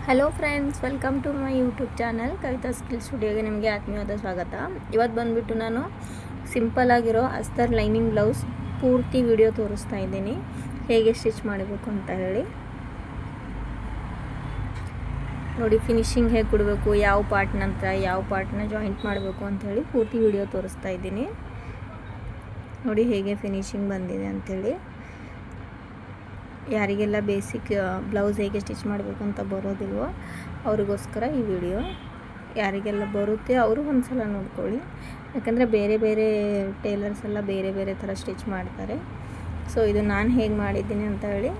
Hello friends, welcome to my YouTube channel Kavitha skill ಸ್ಟುಡಿಯೋಗೆ ನಿಮಗೆ ಆತ್ಮೀಯವಾದ ಸ್ವಾಗತ. ಇವತ್ತು ಬಂದುಬಿಟ್ಟು ನಾನು ಸಿಂಪಲ್ ಆಗಿರೋ ಅಸ್ತರ್ ಲೈನಿಂಗ್ ಬ್ಲೌಸ್ ಪೂರ್ತಿ ವಿಡಿಯೋ ತೋರಿಸ್ತಾ ಇದ್ದೀನಿ, ಹೇಗೆ ಸ್ಟಿಚ್ ಮಾಡಬೇಕು ಅಂತ ಹೇಳಿ. ನೋಡಿ, ಫಿನಿಶಿಂಗ್ ಹೇಗೆ ಕೊಡಬೇಕು, ಯಾವ ಪಾರ್ಟ್ ನಂತರ ಯಾವ ಪಾರ್ಟ್ನ ಜಾಯಿಂಟ್ ಮಾಡಬೇಕು ಅಂತ ಹೇಳಿ ಪೂರ್ತಿ ವಿಡಿಯೋ ತೋರಿಸ್ತಾ ಇದ್ದೀನಿ. ನೋಡಿ ಹೇಗೆ ಫಿನಿಶಿಂಗ್ ಬಂದಿದೆ ಅಂಥೇಳಿ. ಯಾರಿಗೆಲ್ಲ ಬೇಸಿಕ್ ಬ್ಲೌಸ್ ಹೇಗೆ ಸ್ಟಿಚ್ ಮಾಡಬೇಕು ಅಂತ ಬರೋದಿಲ್ವೋ ಅವ್ರಿಗೋಸ್ಕರ ಈ ವಿಡಿಯೋ. ಯಾರಿಗೆಲ್ಲ ಬರುತ್ತೆ ಅವರು ಒಂದು ಸಲ ನೋಡ್ಕೊಳ್ಳಿ, ಯಾಕಂದರೆ ಬೇರೆ ಬೇರೆ ಟೇಲರ್ಸ್ ಎಲ್ಲ ಬೇರೆ ಬೇರೆ ಥರ ಸ್ಟಿಚ್ ಮಾಡ್ತಾರೆ. ಸೊ ಇದು ನಾನು ಹೇಗೆ ಮಾಡಿದ್ದೀನಿ ಅಂತ ಹೇಳಿ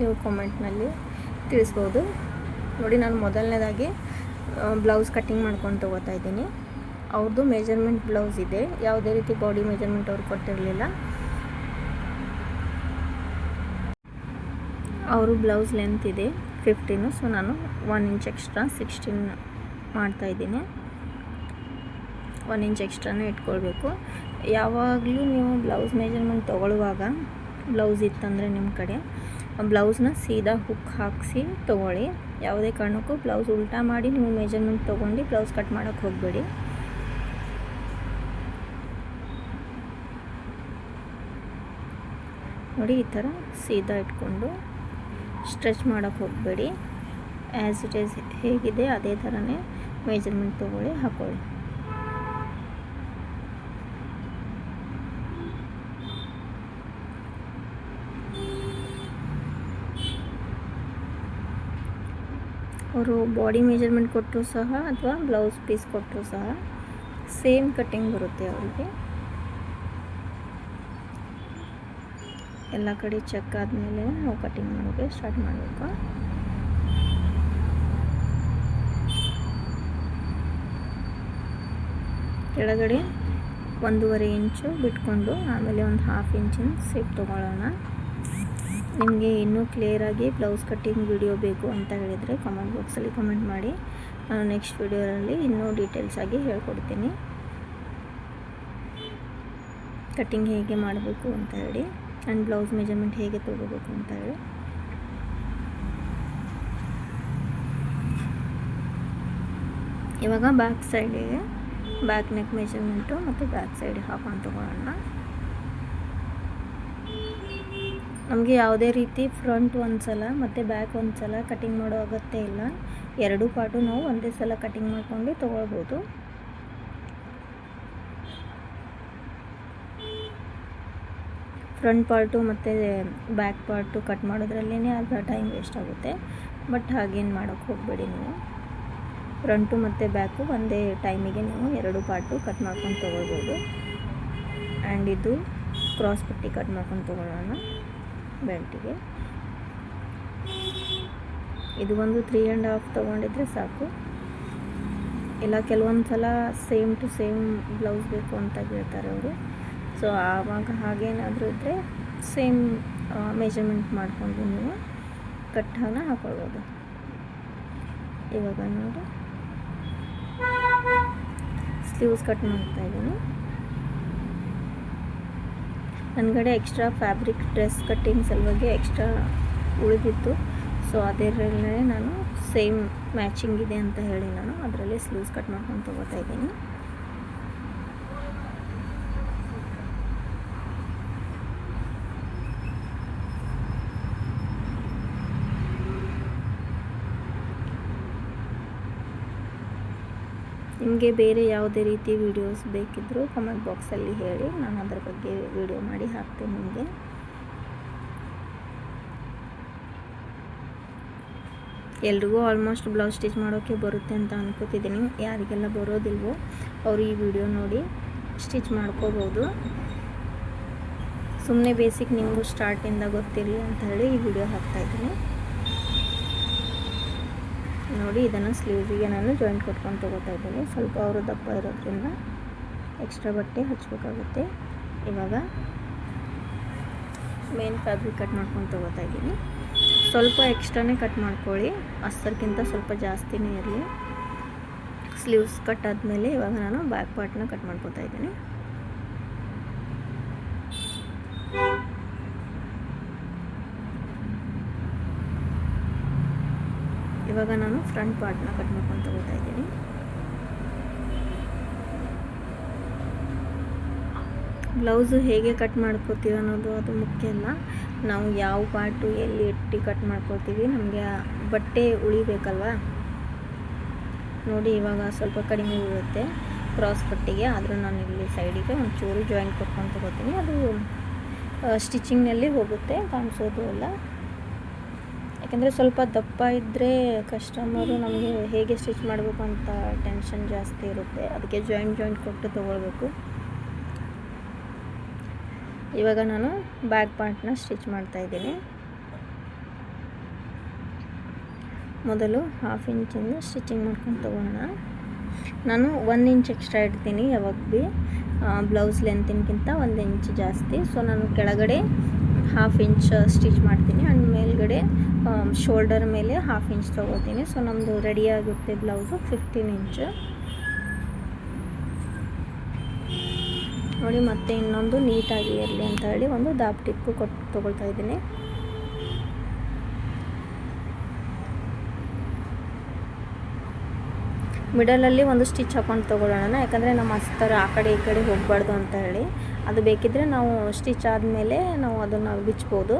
ನೀವು ಕಾಮೆಂಟ್ನಲ್ಲಿ ತಿಳಿಸ್ಬೋದು. ನೋಡಿ, ನಾನು ಮೊದಲನೇದಾಗಿ ಬ್ಲೌಸ್ ಕಟ್ಟಿಂಗ್ ಮಾಡ್ಕೊಂಡು ತೊಗೋತಾ ಇದ್ದೀನಿ. ಅವ್ರದ್ದು ಮೆಜರ್ಮೆಂಟ್ ಬ್ಲೌಸ್ ಇದೆ, ಯಾವುದೇ ರೀತಿ ಬಾಡಿ ಮೆಜರ್ಮೆಂಟ್ ಅವ್ರು ಕೊಟ್ಟಿರಲಿಲ್ಲ. ಅವರು ಬ್ಲೌಸ್ ಲೆಂತ್ ಇದೆ 15, ಸೊ ನಾನು 1 ಇಂಚ್ ಎಕ್ಸ್ಟ್ರಾ 16 ಮಾಡ್ತಾಯಿದ್ದೀನಿ. 1 ಇಂಚ್ ಎಕ್ಸ್ಟ್ರಾನೇ ಇಟ್ಕೊಳ್ಬೇಕು. ಯಾವಾಗಲೂ ನೀವು ಬ್ಲೌಸ್ ಮೆಜರ್ಮೆಂಟ್ ತೊಗೊಳ್ಳುವಾಗ, ಬ್ಲೌಸ್ ಇತ್ತಂದರೆ ನಿಮ್ಮ ಕಡೆ ಬ್ಲೌಸ್ನ ಸೀದಾ ಹುಕ್ ಹಾಕಿಸಿ ತೊಗೊಳ್ಳಿ. ಯಾವುದೇ ಕಾರಣಕ್ಕೂ ಬ್ಲೌಸ್ ಉಲ್ಟಾ ಮಾಡಿ ನೀವು ಮೆಜರ್ಮೆಂಟ್ ತೊಗೊಂಡು ಬ್ಲೌಸ್ ಕಟ್ ಮಾಡೋಕ್ಕೆ ಹೋಗಬೇಡಿ. ನೋಡಿ, ಈ ಥರ ಸೀದಾ ಇಟ್ಕೊಂಡು ಸ್ಟ್ರೆಚ್ ಮಾಡೋಕ್ಕೆ ಹೋಗಬೇಡಿ. ಆ್ಯಸ್ ಇಟ್ ಈಸ್ ಹೇಗಿದೆ ಅದೇ ಥರನೇ ಮೆಜರ್ಮೆಂಟ್ ತೊಗೊಳ್ಳಿ, ಹಾಕ್ಕೊಳ್ಳಿ. ಅವರು ಬಾಡಿ ಮೆಜರ್ಮೆಂಟ್ ಕೊಟ್ಟರು ಸಹ ಅಥವಾ ಬ್ಲೌಸ್ ಪೀಸ್ ಕೊಟ್ಟರು ಸಹ ಸೇಮ್ ಕಟ್ಟಿಂಗ್ ಬರುತ್ತೆ ಅವರಿಗೆ. ಎಲ್ಲ ಕಡೆ ಚೆಕ್ ಆದಮೇಲೆ ನಾವು ಕಟ್ಟಿಂಗ್ ಮಾಡೋಕ್ಕೆ ಸ್ಟಾರ್ಟ್ ಮಾಡಬೇಕು. ಕೆಳಗಡೆ 1.5 ಇಂಚು ಬಿಟ್ಕೊಂಡು ಆಮೇಲೆ ಒಂದು 1/2 ಇಂಚಿನ ಸೇಪ್ ತೊಗೊಳ್ಳೋಣ. ನಿಮಗೆ ಇನ್ನೂ ಕ್ಲಿಯರಾಗಿ ಬ್ಲೌಸ್ ಕಟ್ಟಿಂಗ್ ವಿಡಿಯೋ ಬೇಕು ಅಂತ ಹೇಳಿದರೆ ಕಮೆಂಟ್ ಬಾಕ್ಸಲ್ಲಿ ಕಮೆಂಟ್ ಮಾಡಿ. ನಾನು ನೆಕ್ಸ್ಟ್ ವಿಡಿಯೋದಲ್ಲಿ ಇನ್ನೂ ಡೀಟೇಲ್ಸಾಗಿ ಹೇಳ್ಕೊಡ್ತೀನಿ, ಕಟ್ಟಿಂಗ್ ಹೇಗೆ ಮಾಡಬೇಕು ಅಂತ ಹೇಳಿ ಆ್ಯಂಡ್ ಬ್ಲೌಸ್ ಮೆಜರ್ಮೆಂಟ್ ಹೇಗೆ ತೊಗೋಬೇಕು ಅಂತ ಹೇಳಿ. ಇವಾಗ ಬ್ಯಾಕ್ ಸೈಡಿಗೆ ಬ್ಯಾಕ್ ನೆಕ್ ಮೆಜರ್ಮೆಂಟು ಮತ್ತು ಬ್ಯಾಕ್ ಸೈಡಿಗೆ ಹಾಕೊಂಡು ತೊಗೊಳ್ಳೋಣ. ನಮಗೆ ಯಾವುದೇ ರೀತಿ ಫ್ರಂಟ್ ಒಂದು ಸಲ ಮತ್ತು ಬ್ಯಾಕ್ ಒಂದು ಸಲ ಕಟ್ಟಿಂಗ್ ಮಾಡೋ ಅಗತ್ಯ ಇಲ್ಲ. ಎರಡೂ ಪಾರ್ಟು ನಾವು ಒಂದೇ ಸಲ ಕಟ್ಟಿಂಗ್ ಮಾಡ್ಕೊಂಡು ತೊಗೊಳ್ಬೋದು. ಫ್ರಂಟ್ ಪಾರ್ಟು ಮತ್ತು ಬ್ಯಾಕ್ ಪಾರ್ಟು ಕಟ್ ಮಾಡೋದ್ರಲ್ಲೇ ಅರ್ಧ ಟೈಮ್ ವೇಸ್ಟ್ ಆಗುತ್ತೆ. ಬಟ್ ಹಾಗೇನು ಮಾಡೋಕ್ಕೆ ಹೋಗಬೇಡಿ ನೀವು. ಫ್ರಂಟು ಮತ್ತು ಬ್ಯಾಕು ಒಂದೇ ಟೈಮಿಗೆ ನೀವು ಎರಡು ಪಾರ್ಟು ಕಟ್ ಮಾಡ್ಕೊಂಡು ತೊಗೊಳ್ಬೋದು. ಆ್ಯಂಡ್ ಇದು ಕ್ರಾಸ್ ಪಟ್ಟಿ ಕಟ್ ಮಾಡ್ಕೊಂಡು ತೊಗೊಳ್ಳೋಣ ಬೆಲ್ಟಿಗೆ. ಇದು ಒಂದು 3.5 ತೊಗೊಂಡಿದ್ರೆ ಸಾಕು. ಇಲ್ಲ ಕೆಲವೊಂದು ಸಲ ಸೇಮ್ ಟು ಸೇಮ್ ಬ್ಲೌಸ್ ಬೇಕು ಅಂತ ಹೇಳ್ತಾರೆ ಅವರು. ಸೊ ಆವಾಗ ಹಾಗೇನಾದರೂ ಇದ್ದರೆ ಸೇಮ್ ಮೆಜರ್ಮೆಂಟ್ ಮಾಡಿಕೊಂಡು ನೀವು ಕಟ್ಟನ್ನು ಹಾಕ್ಕೊಳ್ಬೋದು. ಇವಾಗ ನೋಡಿ, ಸ್ಲೀವ್ಸ್ ಕಟ್ ಮಾಡ್ತಾಯಿದ್ದೀನಿ. ನನ್ನ ಕಡೆ ಎಕ್ಸ್ಟ್ರಾ ಫ್ಯಾಬ್ರಿಕ್ ಡ್ರೆಸ್ ಕಟ್ಟಿಂಗ್ ಸಲುವಾಗಿ ಎಕ್ಸ್ಟ್ರಾ ಉಳಿದಿತ್ತು. ಸೊ ಅದರಲ್ಲೇ ನಾನು ಸೇಮ್ ಮ್ಯಾಚಿಂಗ್ ಇದೆ ಅಂತ ಹೇಳಿ ನಾನು ಅದರಲ್ಲೇ ಸ್ಲೀವ್ಸ್ ಕಟ್ ಮಾಡ್ಕೊಂಡು ತೊಗೋತಾ ಇದ್ದೀನಿ. ನಿಮಗೆ ಬೇರೆ ಯಾವುದೇ ರೀತಿ ವೀಡಿಯೋಸ್ ಬೇಕಿದ್ದರೂ ಕಮೆಂಟ್ ಬಾಕ್ಸಲ್ಲಿ ಹೇಳಿ, ನಾನು ಅದರ ಬಗ್ಗೆ ವಿಡಿಯೋ ಮಾಡಿ ಹಾಕ್ತೀನಿ ನಿಮಗೆ. ಎಲ್ರಿಗೂ ಆಲ್ಮೋಸ್ಟ್ ಬ್ಲೌಸ್ ಸ್ಟಿಚ್ ಮಾಡೋಕ್ಕೆ ಬರುತ್ತೆ ಅಂತ ಅನ್ಕೋತಿದ್ದೀನಿ. ಯಾರಿಗೆಲ್ಲ ಬರೋದಿಲ್ವೋ ಅವರು ಈ ವಿಡಿಯೋ ನೋಡಿ ಸ್ಟಿಚ್ ಮಾಡ್ಕೋಬೋದು. ಸುಮ್ಮನೆ ಬೇಸಿಕ್ ನಿಮಗೂ ಸ್ಟಾರ್ಟಿಂದ ಗೊತ್ತಿರಲಿ ಅಂತ ಹೇಳಿ ಈ ವಿಡಿಯೋ ಹಾಕ್ತಾಯಿದ್ದೀನಿ. ನೋಡಿ, ಇದನ್ನು ಸ್ಲೀವ್ಸಿಗೆ ನಾನು ಜಾಯಿಂಟ್ ಕೊಟ್ಕೊಂಡು ತೊಗೋತಾ ಇದ್ದೀನಿ. ಸ್ವಲ್ಪ ಅವರು ದಪ್ಪ ಇರೋದ್ರಿಂದ ಎಕ್ಸ್ಟ್ರಾ ಬಟ್ಟೆ ಹಚ್ಚಬೇಕಾಗುತ್ತೆ. ಇವಾಗ ಮೇನ್ ಫ್ಯಾಬ್ರಿಕ್ ಕಟ್ ಮಾಡ್ಕೊಂಡು ತೊಗೋತಾ ಇದ್ದೀನಿ. ಸ್ವಲ್ಪ ಎಕ್ಸ್ಟ್ರಾನೇ ಕಟ್ ಮಾಡ್ಕೊಳ್ಳಿ, ಅಸ್ತರ್ಗಿಂತ ಸ್ವಲ್ಪ ಜಾಸ್ತಿನೇ ಇರಲಿ. ಸ್ಲೀವ್ಸ್ ಕಟ್ ಆದಮೇಲೆ ಇವಾಗ ನಾನು ಬ್ಯಾಕ್ ಪಾರ್ಟ್ನ ಕಟ್ ಮಾಡ್ಕೊತಾ ಇದ್ದೀನಿ. ಇವಾಗ ನಾನು ಫ್ರಂಟ್ ಪಾರ್ಟ್ನ ಕಟ್ ಮಾಡ್ಕೊಂಡು ತಗೋತಾ ಇದ್ದೀನಿ. ಬ್ಲೌಸು ಹೇಗೆ ಕಟ್ ಮಾಡ್ಕೋತೀವಿ ಅನ್ನೋದು ಅದು ಮುಖ್ಯ ಅಲ್ಲ, ನಾವು ಯಾವ ಪಾರ್ಟು ಎಲ್ಲಿ ಇಟ್ಟು ಕಟ್ ಮಾಡ್ಕೋತೀವಿ, ನಮಗೆ ಬಟ್ಟೆ ಉಳಿಬೇಕಲ್ವ. ನೋಡಿ ಇವಾಗ ಸ್ವಲ್ಪ ಕಡಿಮೆ ಬೀಳುತ್ತೆ ಕ್ರಾಸ್ ಪಟ್ಟಿಗೆ, ಆದರೂ ನಾನು ಇಲ್ಲಿ ಸೈಡಿಗೆ ಒಂಚೂರು ಜಾಯಿಂಟ್ ಕೊಟ್ಕೊಂಡು ತಗೋತೀನಿ. ಅದು ಸ್ಟಿಚಿಂಗ್ನಲ್ಲಿ ಹೋಗುತ್ತೆ, ಕಾಣಿಸೋದು ಎಲ್ಲ. ಯಾಕೆಂದರೆ ಸ್ವಲ್ಪ ದಪ್ಪ ಇದ್ದರೆ ಕಸ್ಟಮರು ನಮಗೆ ಹೇಗೆ ಸ್ಟಿಚ್ ಮಾಡಬೇಕು ಅಂತ ಟೆನ್ಷನ್ ಜಾಸ್ತಿ ಇರುತ್ತೆ, ಅದಕ್ಕೆ ಜಾಯಿಂಟ್ ಕೊಟ್ಟು ತೊಗೊಳ್ಬೇಕು. ಇವಾಗ ನಾನು ಬ್ಯಾಕ್ ಪಾರ್ಟ್ನ ಸ್ಟಿಚ್ ಮಾಡ್ತಾಯಿದ್ದೀನಿ. ಮೊದಲು 1/2 ಇಂಚಿಂದ ಸ್ಟಿಚಿಂಗ್ ಮಾಡ್ಕೊಂಡು ತೊಗೊಳ್ಳೋಣ. ನಾನು 1 ಇಂಚ್ ಎಕ್ಸ್ಟ್ರಾ ಇಡ್ತೀನಿ ಯಾವಾಗ ಭೀ, ಬ್ಲೌಸ್ ಲೆಂತಿನ್ಗಿಂತ 1 ಇಂಚ್ ಜಾಸ್ತಿ. ಸೊ ನಾನು ಕೆಳಗಡೆ 1/2 ಇಂಚ್ ಸ್ಟಿಚ್ ಮಾಡ್ತೀನಿ, ಆ್ಯಂಡ್ ಮೇಲ್ಗಡೆ ಶೋಲ್ಡರ್ ಮೇಲೆ 1/2 ಇಂಚ್ ತೊಗೋತೀನಿ. ಸೊ ನಮ್ಮದು ರೆಡಿ ಆಗುತ್ತೆ ಬ್ಲೌಸು 15 ಇಂಚ್. ನೋಡಿ ಮತ್ತೆ ಇನ್ನೊಂದು ನೀಟಾಗಿ ಇರಲಿ ಅಂತ ಹೇಳಿ ಒಂದು ದಾಪ್ ಟಿಪ್ಪು ಕೊಟ್ಟು ತೊಗೊಳ್ತಾ ಇದ್ದೀನಿ. ಮಿಡಲಲ್ಲಿ ಒಂದು ಸ್ಟಿಚ್ ಹಾಕೊಂಡು ತೊಗೊಳ್ಳೋಣ, ಯಾಕಂದರೆ ನಮ್ಮ ಅಸ್ತರ ಆ ಕಡೆ ಈ ಕಡೆ ಹೋಗಬಾರ್ದು ಅಂತ ಹೇಳಿ. ಅದು ಬೇಕಿದ್ದರೆ ನಾವು ಸ್ಟಿಚ್ ಆದಮೇಲೆ ನಾವು ಅದನ್ನು ಬಿಚ್ಬೋದು.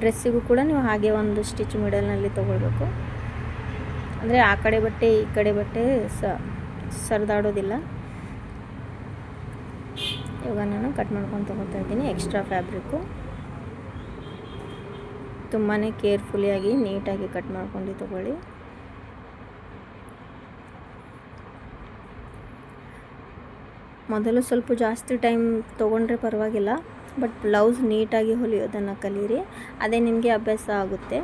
ಡ್ರೆಸ್ಸಿಗೂ ಕೂಡ ನೀವು ಹಾಗೆ ಒಂದು ಸ್ಟಿಚ್ ಮಿಡಲ್ನಲ್ಲಿ ತೊಗೊಳ್ಬೇಕು, ಅಂದರೆ ಆ ಕಡೆ ಬಟ್ಟೆ ಈ ಕಡೆ ಬಟ್ಟೆ ಸರಿದಾಡೋದಿಲ್ಲ. ಇವಾಗ ನಾನು ಕಟ್ ಮಾಡ್ಕೊಂಡು ತೊಗೊಳ್ತಾ ಇದ್ದೀನಿ ಎಕ್ಸ್ಟ್ರಾ ಫ್ಯಾಬ್ರಿಕ್ಕು. ತುಂಬಾ ಕೇರ್ಫುಲ್ಲಿಯಾಗಿ ನೀಟಾಗಿ ಕಟ್ ಮಾಡ್ಕೊಂಡು ತೊಗೊಳ್ಳಿ. ಮೊದಲು ಸ್ವಲ್ಪ ಜಾಸ್ತಿ ಟೈಮ್ ತೊಗೊಂಡ್ರೆ ಪರವಾಗಿಲ್ಲ, ಬಟ್ ಬ್ಲೌಸ್ ನೀಟಾಗಿ ಹೊಲಿಯೋದನ್ನು ಕಲೀರಿ, ಅದೇ ನಿಮಗೆ ಅಭ್ಯಾಸ ಆಗುತ್ತೆ.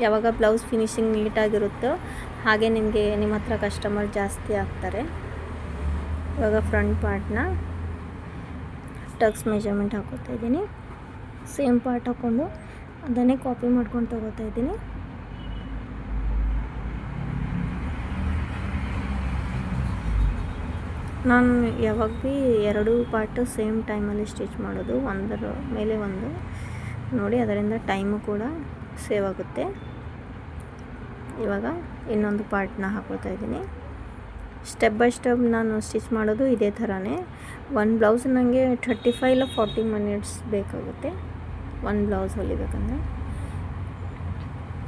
ಯಾವಾಗ ಬ್ಲೌಸ್ ಫಿನಿಶಿಂಗ್ ನೀಟಾಗಿರುತ್ತೋ ಹಾಗೆ ನಿಮ್ಮ ಹತ್ರ ಕಸ್ಟಮರ್ ಜಾಸ್ತಿ ಆಗ್ತಾರೆ. ಇವಾಗ ಫ್ರಂಟ್ ಪಾರ್ಟ್ನ ಟಕ್ಸ್ ಮೆಜರ್ಮೆಂಟ್ ಹಾಕೋತಾ ಇದ್ದೀನಿ. ಸೇಮ್ ಪಾರ್ಟ್ ಹಾಕ್ಕೊಂಡು ಅದನ್ನೇ ಕಾಪಿ ಮಾಡ್ಕೊಂಡು ತೊಗೋತಾ ಇದ್ದೀನಿ. ನಾನು ಯಾವಾಗ ಭೀ 2 ಪಾರ್ಟು ಸೇಮ್ ಟೈಮಲ್ಲಿ ಸ್ಟಿಚ್ ಮಾಡೋದು, ಒಂದರ ಮೇಲೆ ಒಂದು. ನೋಡಿ ಅದರಿಂದ ಟೈಮು ಕೂಡ ಸೇವ್ ಆಗುತ್ತೆ. ಇವಾಗ ಇನ್ನೊಂದು ಪಾರ್ಟ್ನ ಹಾಕೋತಾ ಇದ್ದೀನಿ. ಸ್ಟೆಪ್ ಬೈ ಸ್ಟೆಪ್ ನಾನು ಸ್ಟಿಚ್ ಮಾಡೋದು ಇದೇ ಥರನೇ. ಒಂದು ಬ್ಲೌಸ್ ನನಗೆ 35 ಇಲ್ಲ 40 ಮಿನಿಟ್ಸ್ ಬೇಕಾಗುತ್ತೆ ಒಂದು ಬ್ಲೌಸ್ ಹೊಲಿಬೇಕಂದ್ರೆ.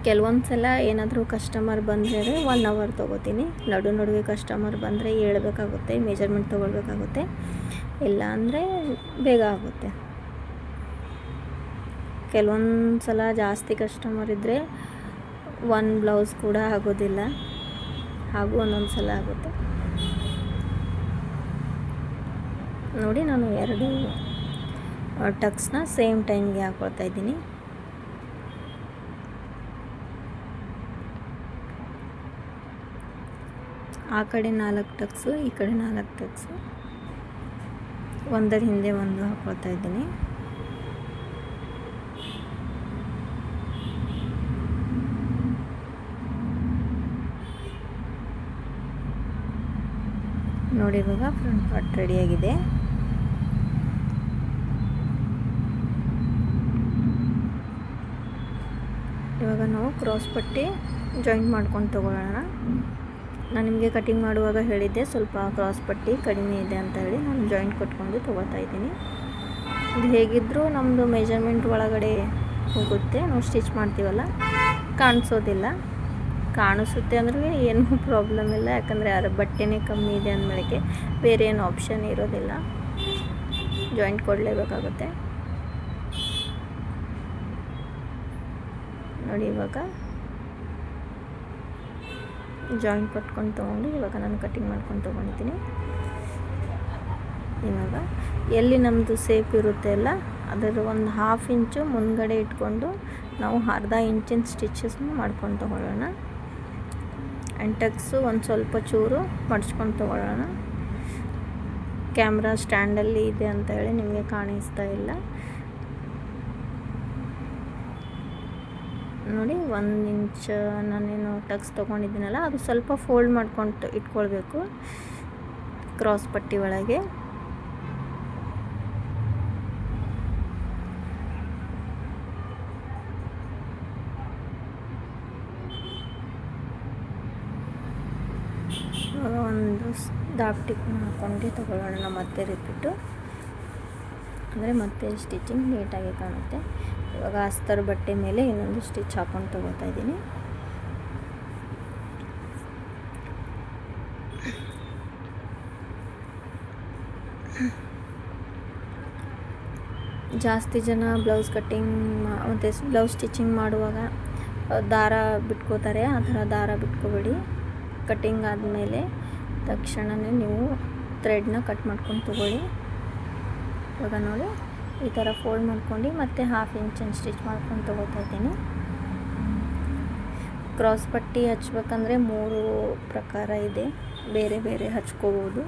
ಕೆಲವೊಂದು ಸಲ ಏನಾದರೂ ಕಸ್ಟಮರ್ ಬಂದರೆ 1 ಅವರ್ ತೊಗೋತೀನಿ. ನಡುವೆ ಕಸ್ಟಮರ್ ಬಂದರೆ ಹೇಳ್ಬೇಕಾಗುತ್ತೆ, ಮೆಜರ್ಮೆಂಟ್ ತೊಗೊಳ್ಬೇಕಾಗುತ್ತೆ, ಇಲ್ಲ ಅಂದರೆ ಬೇಗ ಆಗುತ್ತೆ. ಕೆಲವೊಂದು ಸಲ ಜಾಸ್ತಿ ಕಸ್ಟಮರ್ ಇದ್ದರೆ 1 ಬ್ಲೌಸ್ ಕೂಡ ಆಗೋದಿಲ್ಲ, ಹಾಗೂ ಒಂದೊಂದು ಸಲ ಆಗುತ್ತೆ. ನೋಡಿ ನಾನು 2 ಟಕ್ಸ್ನ ಸೇಮ್ ಟೈಮ್ಗೆ ಹಾಕ್ಕೊಳ್ತಾ ಇದ್ದೀನಿ. ಆ ಕಡೆ 4 ಟಕ್ಸು, ಈ ಕಡೆ 4 ಟಕ್ಸು, ಒಂದರ ಹಿಂದೆ ಒಂದು ಹಾಕ್ಕೊಳ್ತಾ ಇದ್ದೀನಿ. ನೋಡಿ ಇವಾಗ ಫ್ರಂಟ್ ಪಾರ್ಟ್ ರೆಡಿಯಾಗಿದೆ. ಇವಾಗ ನಾವು ಕ್ರಾಸ್ ಪಟ್ಟಿ ಜಾಯಿಂಟ್ ಮಾಡ್ಕೊಂಡು ತೊಗೊಳ್ಳೋಣ. ನಾನು ನಿಮಗೆ ಕಟಿಂಗ್ ಮಾಡುವಾಗ ಹೇಳಿದ್ದೆ ಸ್ವಲ್ಪ ಕ್ರಾಸ್ ಪಟ್ಟಿ ಕಡಿಮೆ ಇದೆ ಅಂತ ಹೇಳಿ, ನಾನು ಜಾಯಿಂಟ್ ಕೊಟ್ಕೊಂಡು ತೊಗೊಳ್ತಾ ಇದ್ದೀನಿ. ಇದು ಹೇಗಿದ್ದರೂ ನಮ್ಮದು ಮೆಜರ್ಮೆಂಟ್ ಒಳಗಡೆ ಹೋಗುತ್ತೆ, ನಾವು ಸ್ಟಿಚ್ ಮಾಡ್ತೀವಲ್ಲ ಕಾಣಿಸೋದಿಲ್ಲ. ಕಾಣಿಸುತ್ತೆ ಅಂದ್ರೆ ಏನೂ ಪ್ರಾಬ್ಲಮ್ ಇಲ್ಲ, ಯಾಕಂದರೆ ಬಟ್ಟೆನೇ ಕಮ್ಮಿ ಇದೆ ಅಂದಮೇಲೆ ಬೇರೆ ಏನು ಆಪ್ಷನ್ ಇರೋದಿಲ್ಲ, ಜಾಯಿಂಟ್ ಕೊಡಲೇಬೇಕಾಗುತ್ತೆ. ನೋಡಿ ಇವಾಗ ಜಾಯಿಂಟ್ ಕೊಟ್ಕೊಂಡು ತೊಗೊಂಡು ಇವಾಗ ನಾನು ಕಟಿಂಗ್ ಮಾಡ್ಕೊಂಡು ತೊಗೊಂಡಿದ್ದೀನಿ. ಇವಾಗ ಎಲ್ಲಿ ನಮ್ಮದು ಸೇಪ್ ಇರುತ್ತೆ ಅಲ್ಲ, ಅದರ ಒಂದು 1/2 ಇಂಚು ಮುಂದ್ಗಡೆ ಇಟ್ಕೊಂಡು ನಾವು 1/2 ಇಂಚಿನ ಸ್ಟಿಚಸ್ನ ಮಾಡ್ಕೊಂಡು ತೊಗೊಳ್ಳೋಣ. ಆ್ಯಂಡ್ ಟಕ್ಸು ಒಂದು ಸ್ವಲ್ಪ ಚೂರು ಮಡ್ಚ್ಕೊಂಡು ತೊಗೊಳ್ಳೋಣ. ಕ್ಯಾಮ್ರಾ ಸ್ಟ್ಯಾಂಡಲ್ಲಿ ಇದೆ ಅಂತ ಹೇಳಿ ನಿಮಗೆ ಕಾಣಿಸ್ತಾ ಇಲ್ಲ. ನೋಡಿ 1 ಇಂಚ್ ನಾನೇನು ಟಕ್ಸ್ ತೊಗೊಂಡಿದ್ದೀನಲ್ಲ, ಅದು ಸ್ವಲ್ಪ ಫೋಲ್ಡ್ ಮಾಡ್ಕೊಂಡು ಇಟ್ಕೊಳ್ಬೇಕು ಕ್ರಾಸ್ ಪಟ್ಟಿ ಒಳಗೆ. ಇವಾಗ ಒಂದು ದಾಪ್ಟಿಕ್ನ ಹಾಕ್ಕೊಂಡು ತಗೊಳ್ಳೋಣ, ಮತ್ತೆ ರಿಪೀಟು, ಅಂದರೆ ಮತ್ತೆ ಸ್ಟಿಚಿಂಗ್ ನೀಟಾಗಿ ಕಾಣುತ್ತೆ. ಇವಾಗ ಅಸ್ತರ್ ಬಟ್ಟೆ ಮೇಲೆ ಇನ್ನೊಂದು ಸ್ಟಿಚ್ ಹಾಕ್ಕೊಂಡು ತಗೋತಾ ಇದ್ದೀನಿ. ಜಾಸ್ತಿ ಜನ ಬ್ಲೌಸ್ ಕಟ್ಟಿಂಗ್ ಮತ್ತು ಬ್ಲೌಸ್ ಸ್ಟಿಚಿಂಗ್ ಮಾಡುವಾಗ ದಾರ ಬಿಟ್ಕೋತಾರೆ. ಆ ಥರ ದಾರ ಬಿಟ್ಕೋಬೇಡಿ. ಕಟ್ಟಿಂಗ್ ಆದಮೇಲೆ ತಕ್ಷಣವೇ ನೀವು ಥ್ರೆಡ್ನ ಕಟ್ ಮಾಡ್ಕೊಂಡು ತೊಗೊಳ್ಳಿ. ಇವಾಗ ನೋಡಿ ಈ ಥರ ಫೋಲ್ಡ್ ಮಾಡ್ಕೊಂಡು ಮತ್ತೆ 1/2 ಇಂಚನ್ನು ಸ್ಟಿಚ್ ಮಾಡ್ಕೊಂಡು ತೊಗೋತಾ ಇದ್ದೀನಿ. ಕ್ರಾಸ್ ಪಟ್ಟಿ ಹಚ್ಬೇಕಂದ್ರೆ 3 ಪ್ರಕಾರ ಇದೆ, ಬೇರೆ ಬೇರೆ ಹಚ್ಕೋಬೋದು.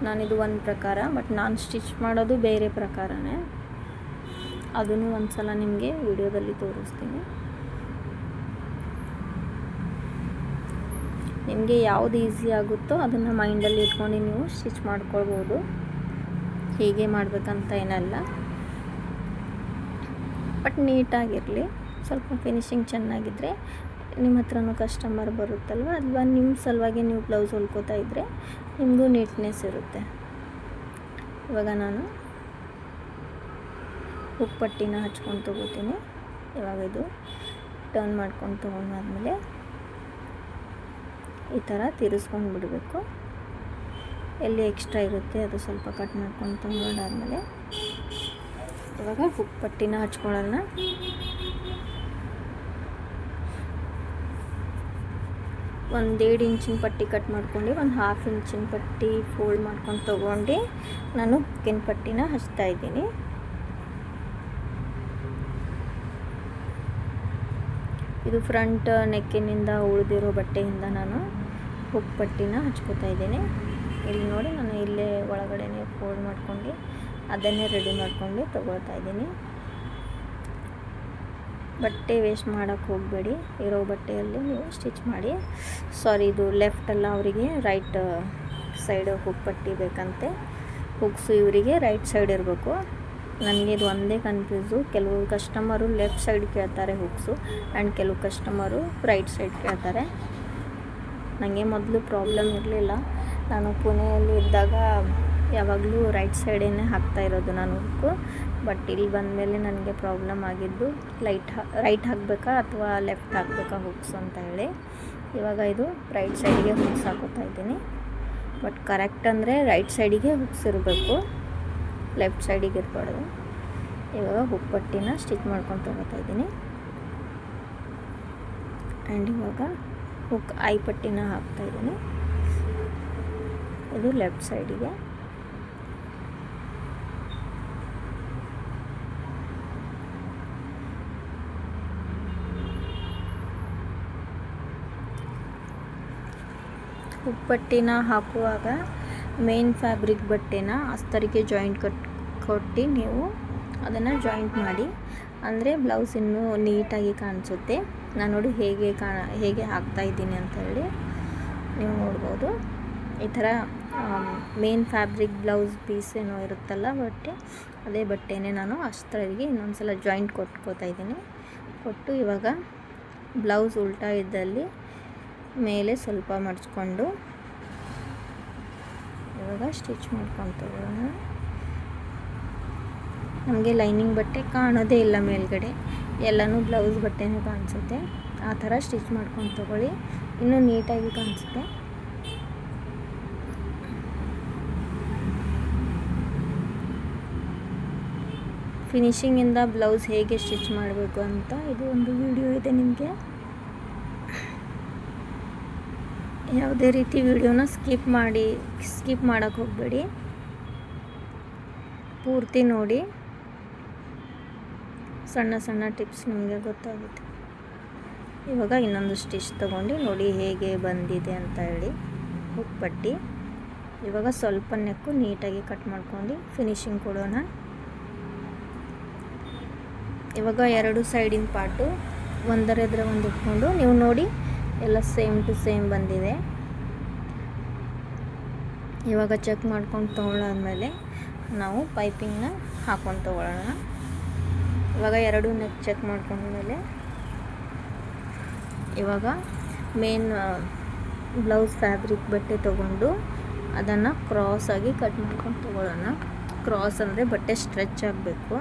ನಾನಿದು ಒಂದು ಪ್ರಕಾರ, ಬಟ್ ನಾನು ಸ್ಟಿಚ್ ಮಾಡೋದು ಬೇರೆ ಪ್ರಕಾರನೇ. ಅದನ್ನು ಒಂದು ಸಲ ನಿಮಗೆ ವಿಡಿಯೋದಲ್ಲಿ ತೋರಿಸ್ತೀನಿ. ನಿಮಗೆ ಯಾವುದು ಈಸಿ ಆಗುತ್ತೋ ಅದನ್ನು ಮೈಂಡಲ್ಲಿ ಇಟ್ಕೊಂಡು ನೀವು ಸ್ಟಿಚ್ ಮಾಡ್ಕೊಳ್ಬೋದು. ಹೀಗೆ ಮಾಡಬೇಕಂತ ಏನಲ್ಲ, ಬಟ್ ನೀಟಾಗಿರಲಿ. ಸ್ವಲ್ಪ ಫಿನಿಶಿಂಗ್ ಚೆನ್ನಾಗಿದ್ದರೆ ನಿಮ್ಮ ಹತ್ರನೂ ಕಸ್ಟಮರ್ ಬರುತ್ತಲ್ವ, ಅಥವಾ ನಿಮ್ಮ ಸಲುವಾಗಿ ನೀವು ಬ್ಲೌಸ್ ಹೊಲ್ಕೋತಾ ಇದ್ದರೆ ನಿಮಗೂ ನೀಟ್ನೆಸ್ ಇರುತ್ತೆ. ಇವಾಗ ನಾನು ಹುಕ್ ಪಟ್ಟಿನ ಹಚ್ಕೊಂಡು ತೊಗೋತೀನಿ. ಇವಾಗ ಇದು ಟರ್ನ್ ಮಾಡ್ಕೊಂಡು ತೊಗೊಂಡಾದ್ಮೇಲೆ ಈ ಥರ ತಿರ್ಸ್ಕೊಂಡು ಬಿಡಬೇಕು. ಎಲ್ಲಿ ಎಕ್ಸ್ಟ್ರಾ ಇರುತ್ತೆ ಅದು ಸ್ವಲ್ಪ ಕಟ್ ಮಾಡ್ಕೊಂಡು ತೊಗೊಂಡಾದ್ಮೇಲೆ ಇವಾಗ ಹುಕ್ ಪಟ್ಟಿನ ಹಚ್ಕೊಳ್ಳೋಣ. ಒಂದು 1.5 ಇಂಚಿನ ಪಟ್ಟಿ ಕಟ್ ಮಾಡ್ಕೊಂಡು ಒಂದು 1/2 ಇಂಚಿನ ಪಟ್ಟಿ ಫೋಲ್ಡ್ ಮಾಡ್ಕೊಂಡು ತೊಗೊಂಡು ನಾನು ಹುಕ್ಕಿನ ಪಟ್ಟಿನ ಹಚ್ತಾ ಇದ್ದೀನಿ. ಇದು ಫ್ರಂಟ್ ನೆಕ್ಕಿನಿಂದ ಉಳಿದಿರೋ ಬಟ್ಟೆಯಿಂದ ನಾನು ಹುಕ್ ಪಟ್ಟಿನ ಹಚ್ಕೋತಾ ಇದ್ದೀನಿ. ಇಲ್ಲಿ ನೋಡಿ ನಾನು ಇಲ್ಲೇ ಒಳಗಡೆನೇ ಫೋಲ್ಡ್ ಮಾಡ್ಕೊಂಡು ಅದನ್ನೇ ರೆಡಿ ಮಾಡ್ಕೊಂಡು ತೊಗೊಳ್ತಾ ಇದ್ದೀನಿ. ಬಟ್ಟೆ ವೇಸ್ಟ್ ಮಾಡೋಕ್ಕೆ ಹೋಗಬೇಡಿ, ಇರೋ ಬಟ್ಟೆಯಲ್ಲಿ ನೀವು ಸ್ಟಿಚ್ ಮಾಡಿ. ಸಾರಿ, ಇದು ಲೆಫ್ಟ್ ಅಲ್ಲ, ಅವರಿಗೆ ರೈಟ್ ಸೈಡ್ ಹುಕ್ ಪಟ್ಟಿ ಬೇಕಂತೆ. ಹುಕ್ಸು ಇವರಿಗೆ ರೈಟ್ ಸೈಡ್ ಇರಬೇಕು. ನನಗೆ ಇದು ಒಂದೇ ಕನ್ಫ್ಯೂಸು. ಕೆಲವು ಕಸ್ಟಮರು ಲೆಫ್ಟ್ ಸೈಡ್ ಕೇಳ್ತಾರೆ ಹುಕ್ಸು, ಆ್ಯಂಡ್ ಕೆಲವು ಕಸ್ಟಮರು ರೈಟ್ ಸೈಡ್ ಕೇಳ್ತಾರೆ. ನನಗೆ ಮೊದಲು ಪ್ರಾಬ್ಲಮ್ ಇರಲಿಲ್ಲ. ನಾನು ಪುಣೆಯಲ್ಲಿ ಇದ್ದಾಗ ಯಾವಾಗಲೂ ರೈಟ್ ಸೈಡೇನೆ ಹಾಕ್ತಾ ಇರೋದು ನಾನು ಹುಕ್ಕು. ಬಟ್ ಇಲ್ಲಿ ಬಂದಮೇಲೆ ನನಗೆ ಪ್ರಾಬ್ಲಮ್ ಆಗಿದ್ದು ರೈಟ್ ಹಾಕಬೇಕಾ ಅಥವಾ ಲೆಫ್ಟ್ ಹಾಕಬೇಕಾ ಹುಕ್ಸ್ ಅಂತ ಹೇಳಿ. ಇವಾಗ ಇದು ರೈಟ್ ಸೈಡಿಗೆ ಹುಕ್ಸ್ ಹಾಕೋತಾ ಇದ್ದೀನಿ. ಬಟ್ ಕರೆಕ್ಟ್ ಅಂದರೆ ರೈಟ್ ಸೈಡಿಗೆ ಹುಕ್ಸ್ ಇರಬೇಕು, ಲೆಫ್ಟ್ ಸೈಡಿಗೆ ಇರಬಾರ್ದು. ಇವಾಗ ಹುಕ್ ಪಟ್ಟಿನ ಸ್ಟಿಚ್ ಮಾಡ್ಕೊಂಡು ತೊಗೋತಾ ಇದ್ದೀನಿ. ಆ್ಯಂಡ್ ಇವಾಗ ಹುಕ್ ಐ ಪಟ್ಟಿನ ಹಾಕ್ತಾಯಿದ್ದೀನಿ. ಇದು ಲೆಫ್ಟ್ ಸೈಡಿಗೆ. ಹುಕ್ ಪಟ್ಟಿನ ಹಾಕುವಾಗ ಮೇನ್ ಫ್ಯಾಬ್ರಿಕ್ ಬಟ್ಟೆನ ಅಸ್ತರಿಗೆ ಜಾಯಿಂಟ್ ಕೊಟ್ಟು ನೀವು ಅದನ್ನು ಜಾಯಿಂಟ್ ಮಾಡಿ, ಅಂದರೆ ಬ್ಲೌಸ್ ಇನ್ನೂ ನೀಟಾಗಿ ಕಾಣಿಸುತ್ತೆ. ನಾನು ನೋಡಿ ಹೇಗೆ ಹಾಕ್ತಾಯಿದ್ದೀನಿ ಅಂತ ಹೇಳಿ ನೀವು ನೋಡ್ಬೋದು. ಈ ಥರ ಮೇನ್ ಫ್ಯಾಬ್ರಿಕ್ ಬ್ಲೌಸ್ ಪೀಸ್ ಏನೋ ಇರುತ್ತಲ್ಲ ಬಟ್ಟೆ, ಅದೇ ಬಟ್ಟೆನೇ ನಾನು ಅಸ್ತರಿಗೆ ಇನ್ನೊಂದು ಸಲ ಜಾಯಿಂಟ್ ಕೊಟ್ಕೋತಾ ಇದ್ದೀನಿ. ಕೊಟ್ಟು ಇವಾಗ ಬ್ಲೌಸ್ ಉಲ್ಟಾ ಇದ್ದಲ್ಲಿ ಮೇಲೆ ಸ್ವಲ್ಪ ಮಡ್ಚ್ಕೊಂಡು ಇವಾಗ ಸ್ಟಿಚ್ ಮಾಡ್ಕೊಂಡು ತಗೊಳ್ಳೋಣ. ನಮಗೆ ಲೈನಿಂಗ್ ಬಟ್ಟೆ ಕಾಣೋದೇ ಇಲ್ಲ ಮೇಲ್ಗಡೆ, ಎಲ್ಲನೂ ಬ್ಲೌಸ್ ಬಟ್ಟೆನೇ ಕಾಣಿಸುತ್ತೆ. ಆ ಥರ ಸ್ಟಿಚ್ ಮಾಡ್ಕೊಂಡು ತಗೊಳ್ಳಿ, ಇನ್ನೂ ನೀಟಾಗಿ ಕಾಣಿಸುತ್ತೆ. ಫಿನಿಶಿಂಗಿಂದ ಬ್ಲೌಸ್ ಹೇಗೆ ಸ್ಟಿಚ್ ಮಾಡಬೇಕು ಅಂತ ಇದು ಒಂದು ವಿಡಿಯೋ ಇದೆ ನಿಮಗೆ. ಯಾವುದೇ ರೀತಿ ವಿಡಿಯೋನ ಸ್ಕಿಪ್ ಮಾಡೋಕ್ಕೆ ಹೋಗಬೇಡಿ, ಪೂರ್ತಿ ನೋಡಿ. ಸಣ್ಣ ಸಣ್ಣ ಟಿಪ್ಸ್ ನಿಮಗೆ ಗೊತ್ತಾಗುತ್ತೆ. ಇವಾಗ ಇನ್ನೊಂದು ಸ್ಟಿಚ್ ತೊಗೊಂಡು ನೋಡಿ ಹೇಗೆ ಬಂದಿದೆ ಅಂತ ಹೇಳಿ ಹುಕ್ ಪಟ್ಟಿ. ಇವಾಗ ಸ್ವಲ್ಪ ನೆಕ್ಕು ನೀಟಾಗಿ ಕಟ್ ಮಾಡ್ಕೊಂಡು ಫಿನಿಶಿಂಗ್ ಕೊಡೋಣ. ಇವಾಗ 2 ಸೈಡಿನ ಪಾರ್ಟು ಒಂದರ ಎದುರು ಒಂದು ಇಟ್ಕೊಂಡು ನೀವು ನೋಡಿ ಎಲ್ಲ ಸೇಮ್ ಟು ಸೇಮ್ ಬಂದಿದೆ. ಇವಾಗ ಚೆಕ್ ಮಾಡ್ಕೊಂಡು ತೊಗೊಳ್ಳಾದ್ಮೇಲೆ ನಾವು ಪೈಪಿಂಗ್ನ ಹಾಕ್ಕೊಂಡು ತೊಗೊಳ್ಳೋಣ. ಇವಾಗ 2 ನೆಕ್ ಚೆಕ್ ಮಾಡ್ಕೊಂಡ್ಮೇಲೆ ಇವಾಗ ಮೇನ್ ಬ್ಲೌಸ್ ಫ್ಯಾಬ್ರಿಕ್ ಬಟ್ಟೆ ತೊಗೊಂಡು ಅದನ್ನು ಕ್ರಾಸಾಗಿ ಕಟ್ ಮಾಡ್ಕೊಂಡು ತೊಗೊಳ್ಳೋಣ. ಕ್ರಾಸ್ ಅಂದರೆ ಬಟ್ಟೆ ಸ್ಟ್ರೆಚ್ ಆಗಬೇಕು,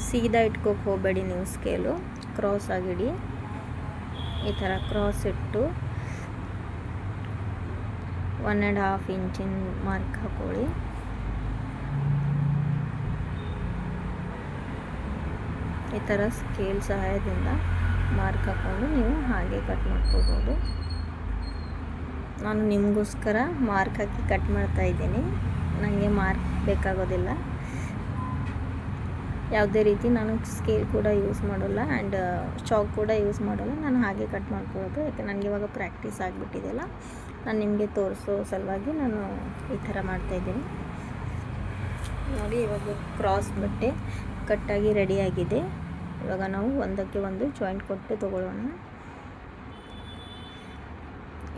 ಸೀದಾ ಇಟ್ಕೋಕೆ ಹೋಗಬೇಡಿ ನೀವು. ಸ್ಕೇಲು ಕ್ರಾಸ್ ಆಗಿಡಿ. ಈ ಥರ ಕ್ರಾಸ್ ಇಟ್ಟು 1.5 ಇಂಚಿನ ಮಾರ್ಕ್ ಹಾಕೊಳ್ಳಿ. ಈ ಥರ ಸ್ಕೇಲ್ ಸಹಾಯದಿಂದ ಮಾರ್ಕ್ ಹಾಕ್ಕೊಂಡು ನೀವು ಹಾಗೆ ಕಟ್ ಮಾಡ್ಕೋಬೋದು. ನಾನು ನಿಮಗೋಸ್ಕರ ಮಾರ್ಕ್ ಹಾಕಿ ಕಟ್ ಮಾಡ್ತಾ ಇದ್ದೀನಿ. ನನಗೆ ಮಾರ್ಕ್ ಬೇಕಾಗೋದಿಲ್ಲ. ಯಾವುದೇ ರೀತಿ ನಾನು ಸ್ಕೇಲ್ ಕೂಡ ಯೂಸ್ ಮಾಡೋಲ್ಲ ಆ್ಯಂಡ್ ಚಾಕ್ ಕೂಡ ಯೂಸ್ ಮಾಡೋಲ್ಲ. ನಾನು ಹಾಗೆ ಕಟ್ ಮಾಡ್ಕೊಳ್ಳೋದು. ಯಾಕೆ ನನಗೆ ಇವಾಗ ಪ್ರಾಕ್ಟೀಸ್ ಆಗಿಬಿಟ್ಟಿದೆಯಲ್ಲ, ನಾನು ನಿಮಗೆ ತೋರಿಸೋ ಸಲುವಾಗಿ ನಾನು ಈ ಥರ ಮಾಡ್ತಾಯಿದ್ದೀನಿ. ನೋಡಿ, ಇವಾಗ ಕ್ರಾಸ್ ಬಟ್ಟೆ ಕಟ್ಟಾಗಿ ರೆಡಿಯಾಗಿದೆ. ಇವಾಗ ನಾವು ಒಂದಕ್ಕೆ ಒಂದು ಜಾಯಿಂಟ್ ಕೊಟ್ಟು ತೊಗೊಳ್ಳೋಣ.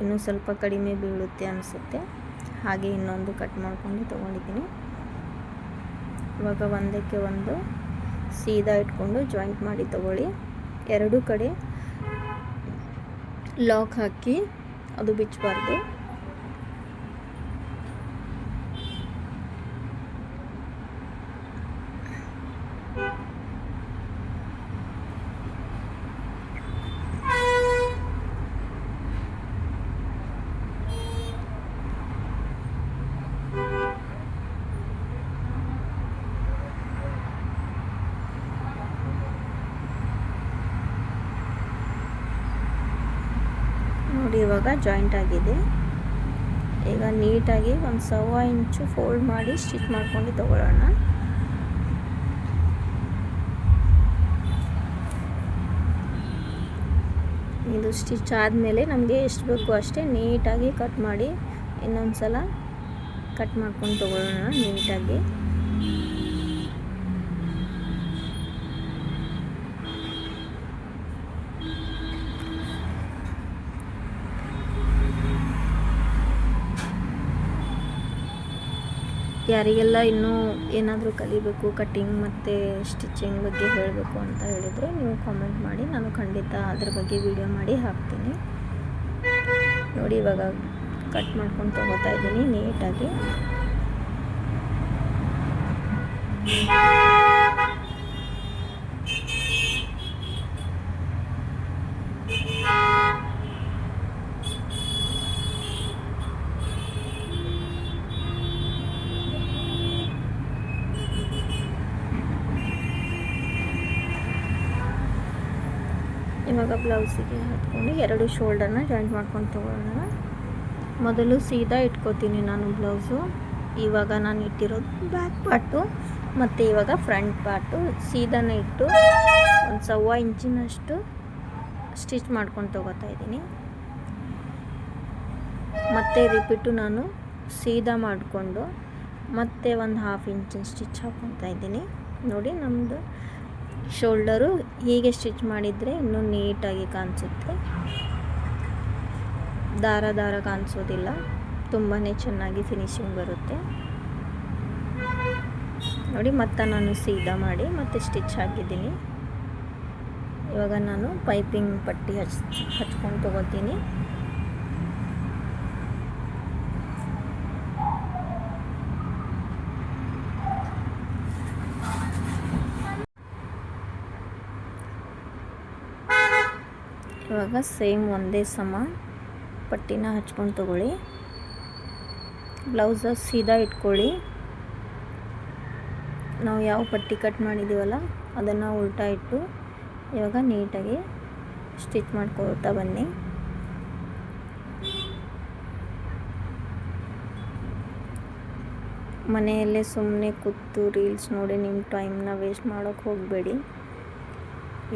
ಇನ್ನೂ ಸ್ವಲ್ಪ ಕಡಿಮೆ ಬೀಳುತ್ತೆ ಅನಿಸುತ್ತೆ, ಹಾಗೆ ಇನ್ನೊಂದು ಕಟ್ ಮಾಡ್ಕೊಂಡು ತೊಗೊಂಡಿದ್ದೀನಿ. ಇವಾಗ ಒಂದಕ್ಕೆ ಒಂದು ಸೀದಾ ಇಟ್ಕೊಂಡು ಜಾಯಿಂಟ್ ಮಾಡಿ ತೊಗೊಳ್ಳಿ. ಎರಡೂ ಕಡೆ ಲಾಕ್ ಹಾಕಿ ಅದು ಬಿಚ್ಚಬಾರ್ದು. ನೋಡಿ, ಇವಾಗ ಜಾಯಿಂಟ್ ಆಗಿದೆ. ಈಗ ನೀಟಾಗಿ 1.25 ಇಂಚು ಫೋಲ್ಡ್ ಮಾಡಿ ಸ್ಟಿಚ್ ಮಾಡ್ಕೊಂಡು ತಗೊಳ್ಳೋಣ. ಇದು ಸ್ಟಿಚ್ ಆದಮೇಲೆ ನಮಗೆ ಎಷ್ಟು ಬೇಕು ಅಷ್ಟೇ ನೀಟಾಗಿ ಕಟ್ ಮಾಡಿ ಇನ್ನೊಂದು ಸಲ ಕಟ್ ಮಾಡ್ಕೊಂಡು ತಗೊಳ್ಳೋಣ ನೀಟಾಗಿ. ಯಾರಿಗೆಲ್ಲ ಇನ್ನೂ ಏನಾದರೂ ಕಲಿಬೇಕು, ಕಟ್ಟಿಂಗ್ ಮತ್ತು ಸ್ಟಿಚಿಂಗ್ ಬಗ್ಗೆ ಹೇಳಬೇಕು ಅಂತ ಹೇಳಿದರೆ ನೀವು ಕಾಮೆಂಟ್ ಮಾಡಿ, ನಾನು ಖಂಡಿತ ಅದ್ರ ಬಗ್ಗೆ ವಿಡಿಯೋ ಮಾಡಿ ಹಾಕ್ತೀನಿ. ನೋಡಿ, ಇವಾಗ ಕಟ್ ಮಾಡ್ಕೊಂಡು ತೊಗೋತಾ ಇದ್ದೀನಿ ನೀಟಾಗಿ. ಇವಾಗ ಬ್ಲೌಸಿಗೆ ಹಾಕ್ಕೊಂಡು ಎರಡು ಶೋಲ್ಡರ್ನ ಜಾಯಿಂಟ್ ಮಾಡ್ಕೊಂಡು ತೊಗೊಳ್ಳೋಣ. ಮೊದಲು ಸೀದಾ ಇಟ್ಕೋತೀನಿ ನಾನು ಬ್ಲೌಸು. ಇವಾಗ ನಾನು ಇಟ್ಟಿರೋದು ಬ್ಯಾಕ್ ಪಾರ್ಟು ಮತ್ತು ಇವಾಗ ಫ್ರಂಟ್ ಪಾರ್ಟು ಸೀದಾನ ಇಟ್ಟು 1.25 ಇಂಚಿನಷ್ಟು ಸ್ಟಿಚ್ ಮಾಡ್ಕೊಂಡು ತೊಗೋತಾ ಇದ್ದೀನಿ. ಮತ್ತು ರಿಪೀಟು ನಾನು ಸೀದಾ ಮಾಡಿಕೊಂಡು ಮತ್ತೆ 1/2 ಇಂಚಿನ ಸ್ಟಿಚ್ ಹಾಕ್ಕೊತಾ ಇದ್ದೀನಿ. ನೋಡಿ, ನಮ್ಮದು ಶೋಲ್ಡರು ಹೀಗೆ ಸ್ಟಿಚ್ ಮಾಡಿದರೆ ಇನ್ನೂ ನೀಟಾಗಿ ಕಾಣಿಸುತ್ತೆ, ದಾರ ದಾರ ಕಾಣಿಸೋದಿಲ್ಲ, ತುಂಬಾ ಚೆನ್ನಾಗಿ ಫಿನಿಶಿಂಗ್ ಬರುತ್ತೆ. ನೋಡಿ, ಮತ್ತೆ ನಾನು ಸೀದಾ ಮಾಡಿ ಮತ್ತೆ ಸ್ಟಿಚ್ ಹಾಕಿದ್ದೀನಿ. ಇವಾಗ ನಾನು ಪೈಪಿಂಗ್ ಪಟ್ಟಿ ಹಚ್ಕೊಂಡು ತೊಗೋತೀನಿ. ಇವಾಗ ಸೇಮ್ ಒಂದೇ ಸಮ ಪಟ್ಟಿನ ಹಚ್ಕೊಂಡು ತಗೊಳ್ಳಿ. ಬ್ಲೌಸ ಸೀದಾ ಇಟ್ಕೊಳ್ಳಿ. ನಾವು ಯಾವ ಪಟ್ಟಿ ಕಟ್ ಮಾಡಿದ್ದೀವಲ್ಲ ಅದನ್ನು ಉಲ್ಟಾ ಇಟ್ಟು ಇವಾಗ ನೀಟಾಗಿ ಸ್ಟಿಚ್ ಮಾಡ್ಕೊಳ್ತಾ ಬನ್ನಿ. ಮನೆಯಲ್ಲೇ ಸುಮ್ಮನೆ ಕೂತು ರೀಲ್ಸ್ ನೋಡಿ ನಿಮ್ಮ ಟೈಮ್ನ ವೇಸ್ಟ್ ಮಾಡೋಕ್ಕೆ ಹೋಗಬೇಡಿ.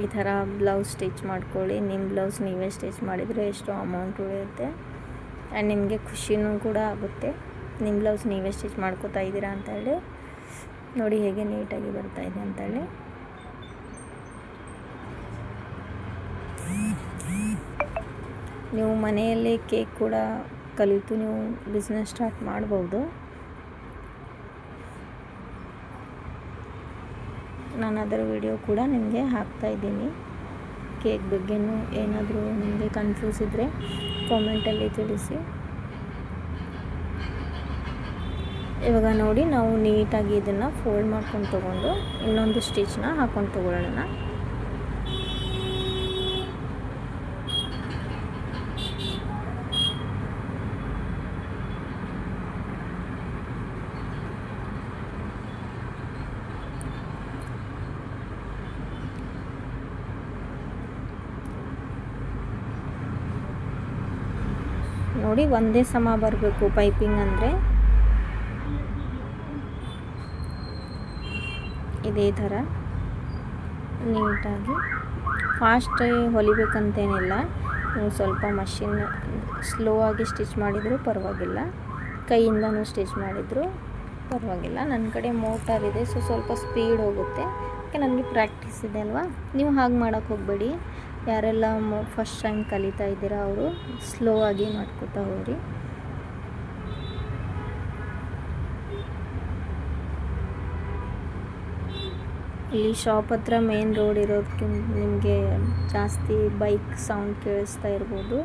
ಈ ಥರ ಬ್ಲೌಸ್ ಸ್ಟಿಚ್ ಮಾಡ್ಕೊಳ್ಳಿ. ನಿಮ್ಮ ಬ್ಲೌಸ್ ನೀವೇ ಸ್ಟಿಚ್ ಮಾಡಿದರೆ ಎಷ್ಟೋ ಅಮೌಂಟ್ ಉಳಿಯುತ್ತೆ ಆ್ಯಂಡ್ ನಿಮಗೆ ಖುಷಿನೂ ಕೂಡ ಆಗುತ್ತೆ. ನಿಮ್ಮ ಬ್ಲೌಸ್ ನೀವೇ ಸ್ಟಿಚ್ ಮಾಡ್ಕೋತಾ ಇದ್ದೀರಾ ಅಂತೇಳಿ. ನೋಡಿ ಹೇಗೆ ನೀಟಾಗಿ ಬರ್ತಾಯಿದೆ ಅಂತೇಳಿ. ನೀವು ಮನೆಯಲ್ಲೇ ಕೇಕ್ ಕೂಡ ಕಲಿತು ನೀವು ಬಿಸ್ನೆಸ್ ಸ್ಟಾರ್ಟ್ ಮಾಡ್ಬೋದು. ನಾನು ಅದರ ವಿಡಿಯೋ ಕೂಡ ನಿಮಗೆ ಹಾಕ್ತಾಯಿದ್ದೀನಿ. ಕೇಕ್ ಬಗ್ಗೆನೂ ಏನಾದರೂ ನಿಮಗೆ ಕನ್ಫ್ಯೂಸ್ ಇದ್ದರೆ ಕಾಮೆಂಟಲ್ಲಿ ತಿಳಿಸಿ. ಇವಾಗ ನೋಡಿ ನಾವು ನೀಟಾಗಿ ಇದನ್ನು ಫೋಲ್ಡ್ ಮಾಡ್ಕೊಂಡು ತೊಗೊಂಡು ಇನ್ನೊಂದು ಸ್ಟಿಚ್ನ ಹಾಕ್ಕೊಂಡು ತೊಗೊಳ್ಳೋಣ. ನೋಡಿ ಒಂದೇ ಸಮ ಬರಬೇಕು ಪೈಪಿಂಗ್ ಅಂದರೆ. ಇದೇ ಥರ ನೀಟಾಗಿ ಫಾಸ್ಟ್ ಹೊಲಿಬೇಕಂತೇನಿಲ್ಲ. ನೀವು ಸ್ವಲ್ಪ ಮಷಿನ್ ಸ್ಲೋ ಆಗಿ ಸ್ಟಿಚ್ ಮಾಡಿದರೂ ಪರವಾಗಿಲ್ಲ, ಕೈಯಿಂದನೂ ಸ್ಟಿಚ್ ಮಾಡಿದರೂ ಪರವಾಗಿಲ್ಲ. ನನ್ನ ಕಡೆ ಮೋಟಾರ್ ಇದೆ, ಸೊ ಸ್ವಲ್ಪ ಸ್ಪೀಡ್ ಹೋಗುತ್ತೆ. ಯಾಕೆ ನನಗೆ ಪ್ರಾಕ್ಟೀಸ್ ಇದೆ ಅಲ್ವಾ. ನೀವು ಹಾಗೆ ಮಾಡೋಕ್ಕೆ ಹೋಗಬೇಡಿ. ಯಾರೆಲ್ಲ ಫಸ್ಟ್ ಟೈಮ್ ಕಲಿತಾ ಇದ್ದೀರಾ ಅವರು ಸ್ಲೋ ಆಗಿ ಮಾಡ್ಕೊತಾ ಹೋಗ್ರಿ. ಇಲ್ಲಿ ಶಾಪ್ ಹತ್ರ ಮೇನ್ ರೋಡ್ ಇರೋದಕ್ಕೆ ನಿಮಗೆ ಜಾಸ್ತಿ ಬೈಕ್ ಸೌಂಡ್ ಕೇಳಿಸ್ತಾ ಇರ್ಬೋದು.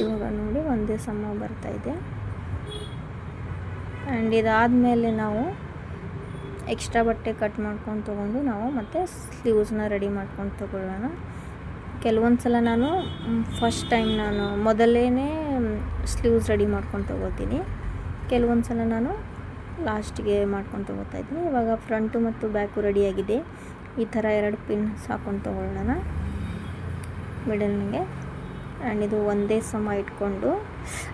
ಇವಾಗ ನೋಡಿ ಒಂದೇ ಸಮ ಬರ್ತಾಯಿದೆ. ಆ್ಯಂಡ್ ಇದಾದಮೇಲೆ ನಾವು ಎಕ್ಸ್ಟ್ರಾ ಬಟ್ಟೆ ಕಟ್ ಮಾಡ್ಕೊಂಡು ತೊಗೊಂಡು ನಾವು ಮತ್ತೆ ಸ್ಲೀವ್ಸ್ನ ರೆಡಿ ಮಾಡ್ಕೊಂಡು ತೊಗೊಳ್ಳೋಣ. ಕೆಲವೊಂದು ಸಲ ನಾನು ಫಸ್ಟ್ ಟೈಮ್ ಮೊದಲೇ ಸ್ಲೀವ್ಸ್ ರೆಡಿ ಮಾಡ್ಕೊಂಡು ತೊಗೋತೀನಿ, ಕೆಲವೊಂದು ಸಲ ನಾನು ಲಾಸ್ಟಿಗೆ ಮಾಡ್ಕೊಂಡು ತೊಗೋತಾ ಇದ್ದೀನಿ. ಇವಾಗ ಫ್ರಂಟು ಮತ್ತು ಬ್ಯಾಕು ರೆಡಿಯಾಗಿದೆ. ಈ ಥರ 2 ಪಿನ್ಸ್ ಹಾಕ್ಕೊಂಡು ತೊಗೊಳ್ಳೋಣ ಮಿಡಲ್ನಿಗೆ. ಆ್ಯಂಡ್ ಇದು ಒಂದೇ ಸಮ ಇಟ್ಕೊಂಡು,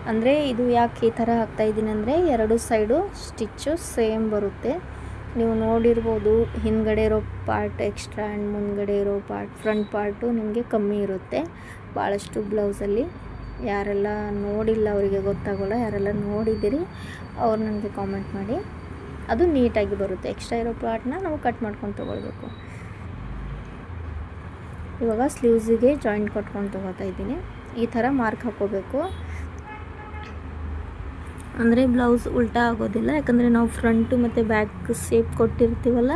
ಅಂದರೆ ಇದು ಯಾಕೆ ಈ ಥರ ಹಾಕ್ತಾಯಿದ್ದೀನಿ ಅಂದರೆ 2 ಸೈಡು ಸ್ಟಿಚ್ಚು ಸೇಮ್ ಬರುತ್ತೆ. ನೀವು ನೋಡಿರ್ಬೋದು ಹಿಂದ್ಗಡೆ ಇರೋ ಪಾರ್ಟ್ ಎಕ್ಸ್ಟ್ರಾ ಆ್ಯಂಡ್ ಮುಂದ್ಗಡೆ ಇರೋ ಫ್ರಂಟ್ ಪಾರ್ಟು ನಿಮಗೆ ಕಮ್ಮಿ ಇರುತ್ತೆ ಭಾಳಷ್ಟು ಬ್ಲೌಸಲ್ಲಿ. ಯಾರೆಲ್ಲ ನೋಡಿಲ್ಲ ಅವರಿಗೆ ಗೊತ್ತಾಗೋಲ್ಲ, ಯಾರೆಲ್ಲ ನೋಡಿದ್ದೀರಿ ಅವ್ರು ನನಗೆ ಕಾಮೆಂಟ್ ಮಾಡಿ. ಅದು ನೀಟಾಗಿ ಬರುತ್ತೆ. ಎಕ್ಸ್ಟ್ರಾ ಇರೋ ಪಾರ್ಟ್ನ ನಾವು ಕಟ್ ಮಾಡ್ಕೊಂಡು ತೊಗೊಳ್ಬೇಕು. ಇವಾಗ ಸ್ಲೀವ್ಸಿಗೆ ಜಾಯಿಂಟ್ ಕೊಟ್ಕೊಂಡು ತೊಗೋತಾ ಇದ್ದೀನಿ. ಈ ಥರ ಮಾರ್ಕ್ ಹಾಕ್ಕೋಬೇಕು, ಅಂದರೆ ಬ್ಲೌಸ್ ಉಲ್ಟಾ ಆಗೋದಿಲ್ಲ. ಯಾಕಂದರೆ ನಾವು ಫ್ರಂಟು ಮತ್ತು ಬ್ಯಾಕ್ ಶೇಪ್ ಕೊಟ್ಟಿರ್ತೀವಲ್ಲ,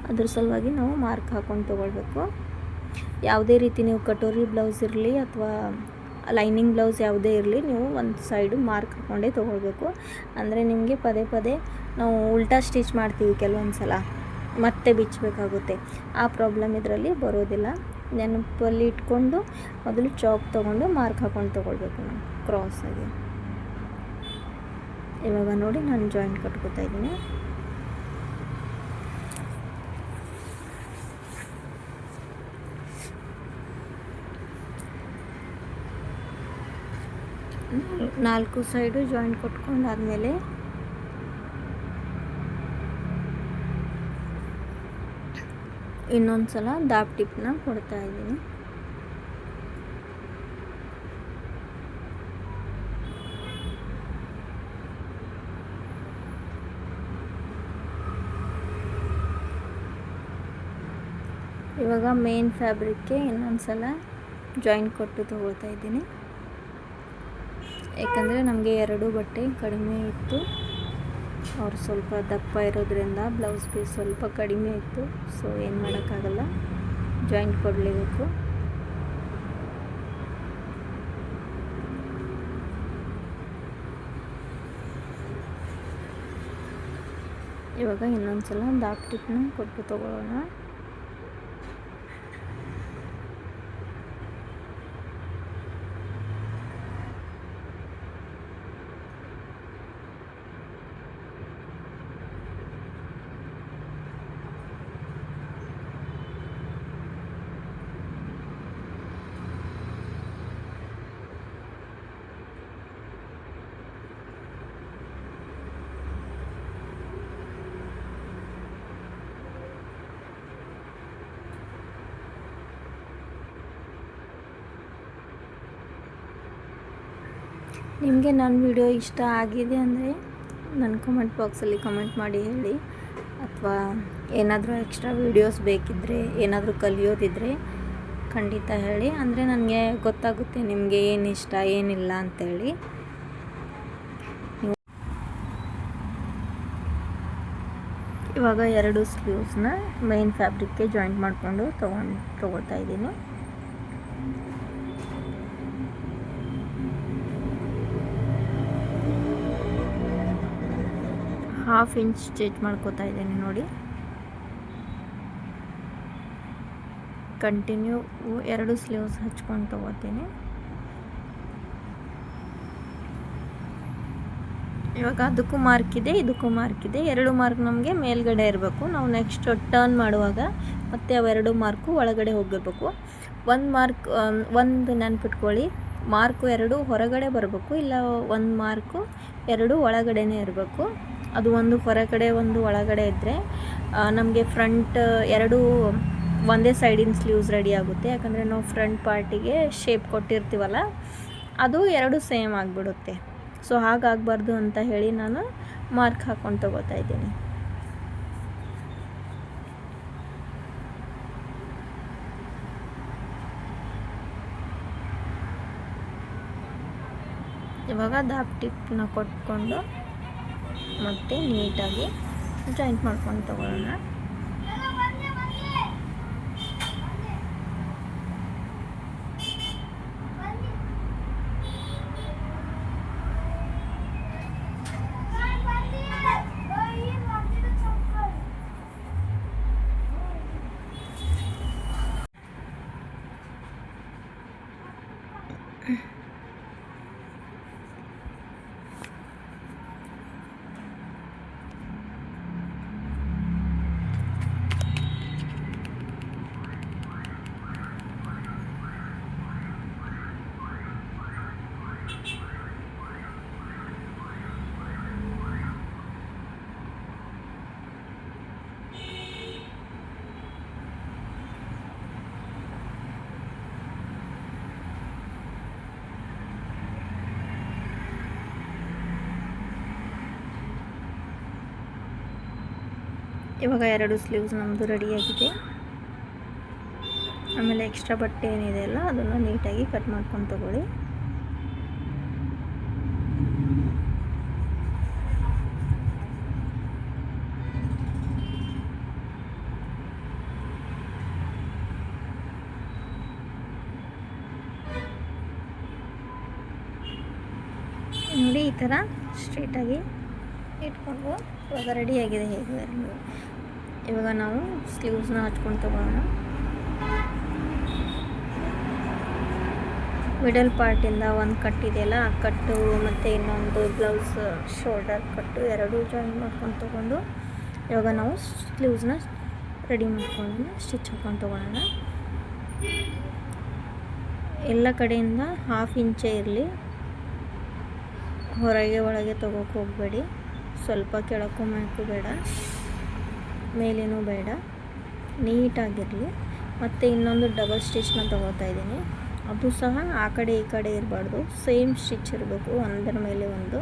ಅದ್ರ ಸಲುವಾಗಿ ನಾವು ಮಾರ್ಕ್ ಹಾಕ್ಕೊಂಡು ತೊಗೊಳ್ಬೇಕು. ಯಾವುದೇ ರೀತಿ ನೀವು ಕಟೋರಿ ಬ್ಲೌಸ್ ಇರಲಿ ಅಥವಾ ಲೈನಿಂಗ್ ಬ್ಲೌಸ್ ಯಾವುದೇ ಇರಲಿ, ನೀವು ಒಂದು ಸೈಡು ಮಾರ್ಕ್ ಹಾಕ್ಕೊಂಡೇ ತೊಗೊಳ್ಬೇಕು. ಅಂದರೆ ನಿಮಗೆ ಪದೇ ಪದೇ ನಾವು ಉಲ್ಟಾ ಸ್ಟಿಚ್ ಮಾಡ್ತೀವಿ ಕೆಲವೊಂದು ಸಲ, ಮತ್ತೆ ಬಿಚ್ಚಬೇಕಾಗುತ್ತೆ. ಆ ಪ್ರಾಬ್ಲಮ್ ಇದರಲ್ಲಿ ಬರೋದಿಲ್ಲ. ನೆನಪಲ್ಲಿ ಇಟ್ಕೊಂಡು ಮೊದಲು ಚಾಕ್ ತೊಗೊಂಡು ಮಾರ್ಕ್ ಹಾಕ್ಕೊಂಡು ತೊಗೊಳ್ಬೇಕು ನಾವು ಕ್ರಾಸಾಗಿ. ಇವಾಗ ನೋಡಿ ನಾನು ಜಾಯಿಂಟ್ ಕಟ್ಕೋತಾ ಇದ್ದೀನಿ. ನಾಲ್ಕು ಸೈಡು ಜಾಯಿಂಟ್ ಕೊಟ್ಕೊಂಡಾದ್ಮೇಲೆ ಇನ್ನೊಂದು ಸಲ ದಾಪ್ ಟಿಪ್ನ ಕೊಡ್ತಾ ಇದ್ದೀನಿ. ಇವಾಗ ಮೇನ್ ಫ್ಯಾಬ್ರಿಕ್ಗೆ ಇನ್ನೊಂದು ಸಲ ಜಾಯಿಂಟ್ ಕೊಟ್ಟು ತೊಗೊಳ್ತಾ ಇದ್ದೀನಿ. ಯಾಕಂದರೆ ನಮಗೆ 2 ಬಟ್ಟೆ ಕಡಿಮೆ ಇತ್ತು, ಅವ್ರು ಸ್ವಲ್ಪ ದಪ್ಪ ಇರೋದ್ರಿಂದ ಬ್ಲೌಸ್ ಪೀಸ್ ಸ್ವಲ್ಪ ಕಡಿಮೆ ಇತ್ತು. ಸೊ ಏನು ಮಾಡೋಕ್ಕಾಗಲ್ಲ, ಜಾಯಿಂಟ್ ಕೊಡಲೇಬೇಕು. ಇವಾಗ ಇನ್ನೊಂದು ಸಲ ದಾಪ್ ಟಿಪ್ನ ಕೊಟ್ಟು ತೊಗೊಳ್ಳೋಣ. ನಿಮಗೆ ನನ್ನ ವಿಡಿಯೋ ಇಷ್ಟ ಆಗಿದೆ ಅಂದರೆ ನನ್ನ ಕಮೆಂಟ್ ಬಾಕ್ಸಲ್ಲಿ ಕಮೆಂಟ್ ಮಾಡಿ ಹೇಳಿ. ಅಥವಾ ಏನಾದರೂ ಎಕ್ಸ್ಟ್ರಾ ವೀಡಿಯೋಸ್ ಬೇಕಿದ್ದರೆ, ಏನಾದರೂ ಕಲಿಯೋದಿದ್ದರೆ ಖಂಡಿತ ಹೇಳಿ. ಅಂದರೆ ನನಗೆ ಗೊತ್ತಾಗುತ್ತೆ ನಿಮಗೆ ಏನು ಇಷ್ಟ ಏನಿಲ್ಲ ಅಂತೇಳಿ. ಇವಾಗ 2 ಸ್ಲೀವ್ಸ್ನ ಮೇನ್ ಫ್ಯಾಬ್ರಿಕ್ಗೆ ಜಾಯಿಂಟ್ ಮಾಡಿಕೊಂಡು ತೊಗೊಳ್ತಾ ಇದ್ದೀನಿ. ½ ಇಂಚ್ ಸ್ಟಿಚ್ ಮಾಡ್ಕೋತಾ ಇದ್ದೀನಿ ನೋಡಿ. ಕಂಟಿನ್ಯೂ 2 ಸ್ಲೀವ್ಸ್ ಹಚ್ಕೊಂಡು ತೊಗೋತೀನಿ. ಇವಾಗ ಅದಕ್ಕೂ ಮಾರ್ಕ್ ಇದೆ, ಇದಕ್ಕೂ ಮಾರ್ಕ್ ಇದೆ. 2 ಮಾರ್ಕ್ ನಮಗೆ ಮೇಲ್ಗಡೆ ಇರಬೇಕು. ನಾವು ನೆಕ್ಸ್ಟ್ ಟರ್ನ್ ಮಾಡುವಾಗ ಮತ್ತೆ ಅವೆರಡು ಮಾರ್ಕು ಒಳಗಡೆ ಹೋಗಿರ್ಬೇಕು. ಒಂದು ನೆನ್ಪಿಟ್ಕೊಳ್ಳಿ, ಮಾರ್ಕು 2 ಹೊರಗಡೆ ಬರಬೇಕು, ಇಲ್ಲ 1 ಮಾರ್ಕು 2 ಒಳಗಡೆನೇ ಇರಬೇಕು. ಅದು ಒಂದು ಹೊರಗಡೆ ಒಂದು ಒಳಗಡೆ ಇದ್ದರೆ ನಮಗೆ ಫ್ರಂಟ್ 2 ಒಂದೇ ಸೈಡಿನ ಸ್ಲೀವ್ಸ್ ರೆಡಿ ಆಗುತ್ತೆ. ಯಾಕಂದರೆ ನಾವು ಫ್ರಂಟ್ ಪಾರ್ಟಿಗೆ ಶೇಪ್ ಕೊಟ್ಟಿರ್ತೀವಲ್ಲ, ಅದು 2 ಸೇಮ್ ಆಗಿಬಿಡುತ್ತೆ. ಸೊ ಹಾಗಾಗಬಾರ್ದು ಅಂತ ಹೇಳಿ ನಾನು ಮಾರ್ಕ್ ಹಾಕ್ಕೊಂಡು ತೊಗೋತಾ ಇದ್ದೀನಿ. ಇವಾಗ ದಾಪ್ ಟಿಪ್ನ ಕೊಟ್ಕೊಂಡು ಮತ್ತೆ ನೀಟಾಗಿ ಜಾಯಿಂಟ್ ಮಾಡ್ಕೊಂಡು ತೊಗೊಳ್ಳೋಣ. ಇವಾಗ 2 ಸ್ಲೀವ್ಸ್ ನಮ್ಮದು ರೆಡಿಯಾಗಿದೆ. ಆಮೇಲೆ ಎಕ್ಸ್ಟ್ರಾ ಬಟ್ಟೆ ಏನಿದೆ ಅಲ್ಲ ಅದನ್ನು ನೀಟಾಗಿ ಕಟ್ ಮಾಡ್ಕೊಂಡು ತಗೊಳ್ಳಿ. ನೋಡಿ ಈ ಥರ ಸ್ಟ್ರೇಟಾಗಿ ಇಟ್ಕೊಂಡು ಇವಾಗ ರೆಡಿಯಾಗಿದೆ. ಹೇಗೆ ಇವಾಗ ನಾವು ಸ್ಲೀವ್ಸ್ನ ಹಚ್ಕೊಂಡು ತಗೊಳ್ಳೋಣ. ಮಿಡಲ್ ಪಾರ್ಟಿಂದ ಒಂದು ಕಟ್ ಇದೆಯಲ್ಲ, ಆ ಕಟ್ಟು ಮತ್ತು ಇನ್ನೊಂದು ಬ್ಲೌಸ್ ಶೋಲ್ಡರ್ ಕಟ್ಟು 2 ಜಾಯಿನ್ ಮಾಡ್ಕೊಂಡು ತೊಗೊಂಡು ಇವಾಗ ನಾವು ಸ್ಲೀವ್ಸ್ನ ರೆಡಿ ಮಾಡ್ಕೊಳ್ಳೋಣ. ಸ್ಟಿಚ್ ಹಾಕ್ಕೊಂಡು ತೊಗೊಳ್ಳೋಣ. ಎಲ್ಲ ಕಡೆಯಿಂದ ½ ಇಂಚೇ ಇರಲಿ, ಹೊರಗೆ ಒಳಗೆ ತೊಗೋಕೆ ಹೋಗಬೇಡಿ. ಸ್ವಲ್ಪ ಕೆಳಕ್ಕೂ ಮೇಲಕ್ಕೂ ಬೇಡ, ಮೇಲೇನೂ ಬೇಡ, ನೀಟಾಗಿರಲಿ. ಮತ್ತು ಇನ್ನೊಂದು ಡಬಲ್ ಸ್ಟಿಚ್ನ ತೊಗೋತಾ ಇದ್ದೀನಿ. ಅದು ಸಹ ಆ ಕಡೆ ಈ ಕಡೆ ಇರಬಾರ್ದು, ಸೇಮ್ ಸ್ಟಿಚ್ ಇರಬೇಕು, ಒಂದರ ಮೇಲೆ ಒಂದು.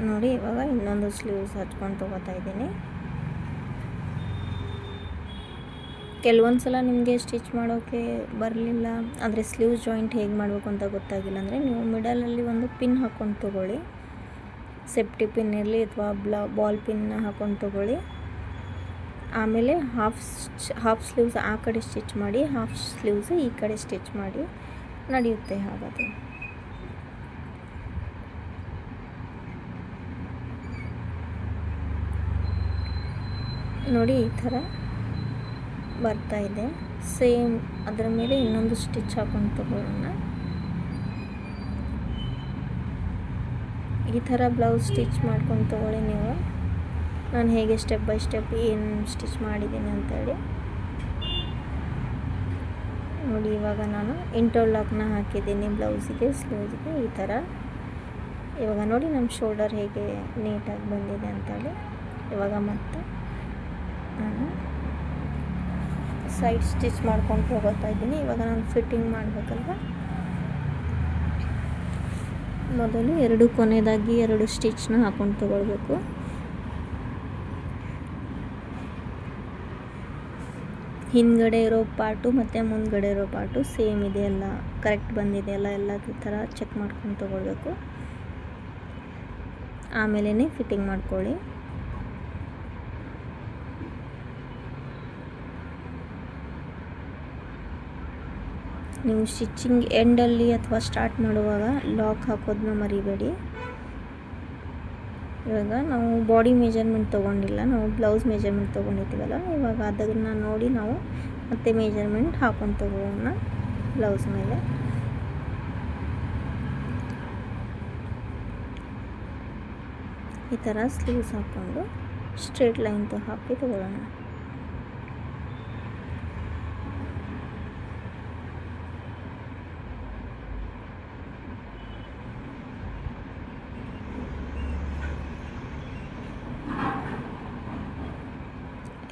ನೋಡಿ ಇವಾಗ ಇನ್ನೊಂದು ಸ್ಲೀವ್ಸ್ ಹಚ್ಕೊಂಡು ತೊಗೋತಾ ಇದ್ದೀನಿ. ಕೆಲವೊಂದು ಸಲ ನಿಮಗೆ ಸ್ಟಿಚ್ ಮಾಡೋಕ್ಕೆ ಬರಲಿಲ್ಲ ಅಂದರೆ ಸ್ಲೀವ್ಸ್ ಜಾಯಿಂಟ್ ಹೇಗೆ ಮಾಡಬೇಕು ಅಂತ ಗೊತ್ತಾಗಿಲ್ಲ ಅಂದರೆ ನೀವು ಮಿಡಲಲ್ಲಿ ಒಂದು ಪಿನ್ ಹಾಕ್ಕೊಂಡು ತೊಗೊಳ್ಳಿ. ಸೇಫ್ಟಿ ಪಿನ್ ಇರಲಿ ಅಥವಾ ಬಾಲ್ ಪಿನ್ನ ಹಾಕ್ಕೊಂಡು ತೊಗೊಳ್ಳಿ. ಆಮೇಲೆ ಹಾಫ್ ಸ್ಲೀವ್ಸ್ ಆ ಕಡೆ ಸ್ಟಿಚ್ ಮಾಡಿ, ಹಾಫ್ ಸ್ಲೀವ್ಸ್ ಈ ಕಡೆ ಸ್ಟಿಚ್ ಮಾಡಿ ನಡೆಯುತ್ತೆ. ಹಾಗಾದರೆ ನೋಡಿ ಈ ಥರ ಬರ್ತಾ ಇದೆ. ಸೇಮ್ ಅದರ ಮೇಲೆ ಇನ್ನೊಂದು ಸ್ಟಿಚ್ ಹಾಕ್ಕೊಂಡು ತಗೊಳ್ಳೋಣ. ಈ ಥರ ಬ್ಲೌಸ್ ಸ್ಟಿಚ್ ಮಾಡ್ಕೊಂಡು ತೊಗೊಳ್ಳಿ ನೀವು. ನಾನು ಹೇಗೆ ಸ್ಟೆಪ್ ಬೈ ಸ್ಟೆಪ್ ಏನು ಸ್ಟಿಚ್ ಮಾಡಿದ್ದೀನಿ ಅಂತೇಳಿ ನೋಡಿ. ಇವಾಗ ನಾನು ಇಂಟರ್ಲಾಕ್ನ ಹಾಕಿದ್ದೀನಿ ಬ್ಲೌಸಿಗೆ, ಸ್ಲೀವ್ಸ್ಗೆ ಈ ಥರ. ಇವಾಗ ನೋಡಿ ನಮ್ಮ ಶೋಲ್ಡರ್ ಹೇಗೆ ನೀಟಾಗಿ ಬಂದಿದೆ ಅಂತೇಳಿ. ಇವಾಗ ಮತ್ತೆ ನಾನು ಸೈಡ್ ಸ್ಟಿಚ್ ಮಾಡ್ಕೊಂಡು ಹೋಗ್ತಾ ಇದ್ದೀನಿ. ಇವಾಗ ನಾನು ಫಿಟ್ಟಿಂಗ್ ಮಾಡಬೇಕಲ್ವ, ಮೊದಲು ಎರಡು ಕೊನೆಯದಾಗಿ 2 ಸ್ಟಿಚ್ನ ಹಾಕೊಂಡು ತಗೊಳ್ಬೇಕು. ಹಿಂದ್ಗಡೆ ಇರೋ ಪಾರ್ಟು ಮತ್ತು ಮುಂದ್ಗಡೆ ಇರೋ ಪಾರ್ಟು ಸೇಮ್ ಇದೆಯಲ್ಲ, ಕರೆಕ್ಟ್ ಬಂದಿದೆಯಲ್ಲ, ಎಲ್ಲ ಥರ ಚೆಕ್ ಮಾಡ್ಕೊಂಡು ತಗೊಳ್ಬೇಕು. ಆಮೇಲೆ ಫಿಟ್ಟಿಂಗ್ ಮಾಡ್ಕೊಳ್ಳಿ. ನೀವು ಸ್ಟಿಚಿಂಗ್ ಎಂಡಲ್ಲಿ ಅಥವಾ ಸ್ಟಾರ್ಟ್ ಮಾಡುವಾಗ ಲಾಕ್ ಹಾಕೋದನ್ನ ಮರಿಬೇಡಿ. ಇವಾಗ ನಾವು ಬಾಡಿ ಮೆಜರ್ಮೆಂಟ್ ತೊಗೊಂಡಿಲ್ಲ, ನಾವು ಬ್ಲೌಸ್ ಮೆಜರ್ಮೆಂಟ್ ತೊಗೊಂಡಿರ್ತೀವಲ್ಲ, ಇವಾಗ ಅದನ್ನು ನೋಡಿ ನಾವು ಮತ್ತೆ ಮೆಜರ್ಮೆಂಟ್ ಹಾಕೊಂಡು ತಗೋಣ ಬ್ಲೌಸ್ ಮೇಲೆ. ಈ ಥರ ಸ್ಲೀವ್ಸ್ ಹಾಕ್ಕೊಂಡು ಸ್ಟ್ರೇಟ್ ಲೈನ್ ಹಾಕಿ ತಗೊಳ್ಳೋಣ.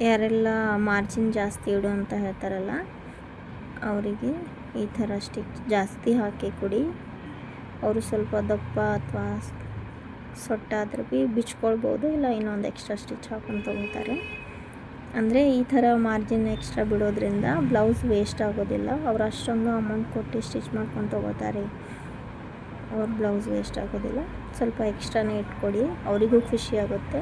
ಯಾರೆಲ್ಲ ಮಾರ್ಜಿನ್ ಜಾಸ್ತಿ ಇಡು ಅಂತ ಹೇಳ್ತಾರಲ್ಲ, ಅವರಿಗೆ ಈ ಥರ ಸ್ಟಿಚ್ ಜಾಸ್ತಿ ಹಾಕಿ ಕೊಡಿ. ಅವರು ಸ್ವಲ್ಪ ದಪ್ಪ ಅಥವಾ ಸೊಟ್ಟಾದರೂ ಭೀ ಬಿಚ್ಕೊಳ್ಬೋದು, ಇಲ್ಲ ಇನ್ನೊಂದು ಎಕ್ಸ್ಟ್ರಾ ಸ್ಟಿಚ್ ಹಾಕೊಂಡು ತಗೋತಾರೆ. ಅಂದರೆ ಈ ಥರ ಮಾರ್ಜಿನ್ ಎಕ್ಸ್ಟ್ರಾ ಬಿಡೋದ್ರಿಂದ ಬ್ಲೌಸ್ ವೇಸ್ಟ್ ಆಗೋದಿಲ್ಲ. ಅವರು ಅಷ್ಟೊಂದು ಅಮೌಂಟ್ ಕೊಟ್ಟು ಸ್ಟಿಚ್ ಮಾಡ್ಕೊಂಡು ತಗೋತಾರೆ, ಅವ್ರ ಬ್ಲೌಸ್ ವೇಸ್ಟ್ ಆಗೋದಿಲ್ಲ. ಸ್ವಲ್ಪ ಎಕ್ಸ್ಟ್ರಾನೇ ಇಟ್ಕೊಡಿ, ಅವರಿಗೂ ಖುಷಿ ಆಗುತ್ತೆ.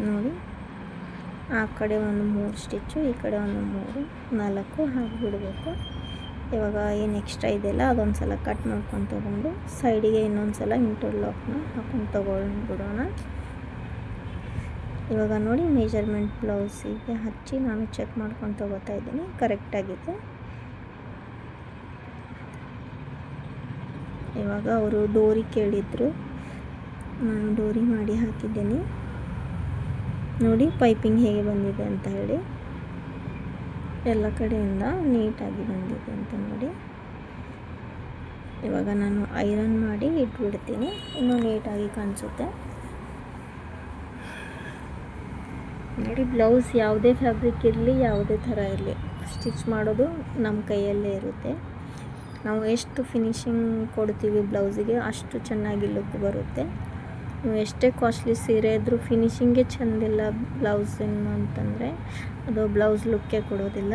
ನೋಡಿ, ಆ ಕಡೆ ಒಂದು 3 ಸ್ಟಿಚ್ಚು, ಈ ಕಡೆ ಒಂದು 3, 4 ಹಾಕಿಬಿಡಬೇಕು. ಇವಾಗ ಏನು ಎಕ್ಸ್ಟ್ರಾ ಇದೆಯಲ್ಲ ಅದೊಂದು ಸಲ ಕಟ್ ಮಾಡ್ಕೊಂಡು ತೊಗೊಂಡು ಸೈಡಿಗೆ ಇನ್ನೊಂದು ಸಲ ಇಂಟರ್ಲಾಕ್ನ ಹಾಕೊಂಡು ತೊಗೊಂಡ್ಬಿಡೋಣ. ಇವಾಗ ನೋಡಿ, ಮೆಜರ್ಮೆಂಟ್ ಬ್ಲೌಸಿಗೆ ಹಚ್ಚಿ ನಾನು ಚೆಕ್ ಮಾಡ್ಕೊಂಡು ತೊಗೋತಾ ಇದ್ದೀನಿ, ಕರೆಕ್ಟಾಗಿದೆ. ಇವಾಗ ಅವರು ಡೋರಿ ಕೇಳಿದ್ರು, ನಾನು ಡೋರಿ ಮಾಡಿ ಹಾಕಿದ್ದೀನಿ. ನೋಡಿ ಪೈಪಿಂಗ್ ಹೇಗೆ ಬಂದಿದೆ ಅಂತ ಹೇಳಿ, ಎಲ್ಲ ಕಡೆಯಿಂದ ನೀಟಾಗಿ ಬಂದಿದೆ ಅಂತ ನೋಡಿ. ಇವಾಗ ನಾನು ಐರನ್ ಮಾಡಿ ಇಟ್ಬಿಡ್ತೀನಿ, ಇನ್ನೂ ನೀಟಾಗಿ ಕಾಣಿಸುತ್ತೆ. ನೋಡಿ, ಬ್ಲೌಸ್ ಯಾವುದೇ ಫ್ಯಾಬ್ರಿಕ್ ಇರಲಿ, ಯಾವುದೇ ಥರ ಇರಲಿ, ಸ್ಟಿಚ್ ಮಾಡೋದು ನಮ್ಮ ಕೈಯಲ್ಲೇ ಇರುತ್ತೆ. ನಾವು ಎಷ್ಟು ಫಿನಿಶಿಂಗ್ ಕೊಡ್ತೀವಿ ಬ್ಲೌಸಿಗೆ ಅಷ್ಟು ಚೆನ್ನಾಗಿ ಲುಕ್ ಬರುತ್ತೆ. ನೀವು ಎಷ್ಟೇ ಕಾಸ್ಟ್ಲಿ ಸೀರೆ ಇದ್ದರೂ ಫಿನಿಶಿಂಗೇ ಚೆಂದಿಲ್ಲ ಬ್ಲೌಸಿನ ಅಂತಂದರೆ ಅದು ಬ್ಲೌಸ್ ಲುಕ್ಕೇ ಕೊಡೋದಿಲ್ಲ.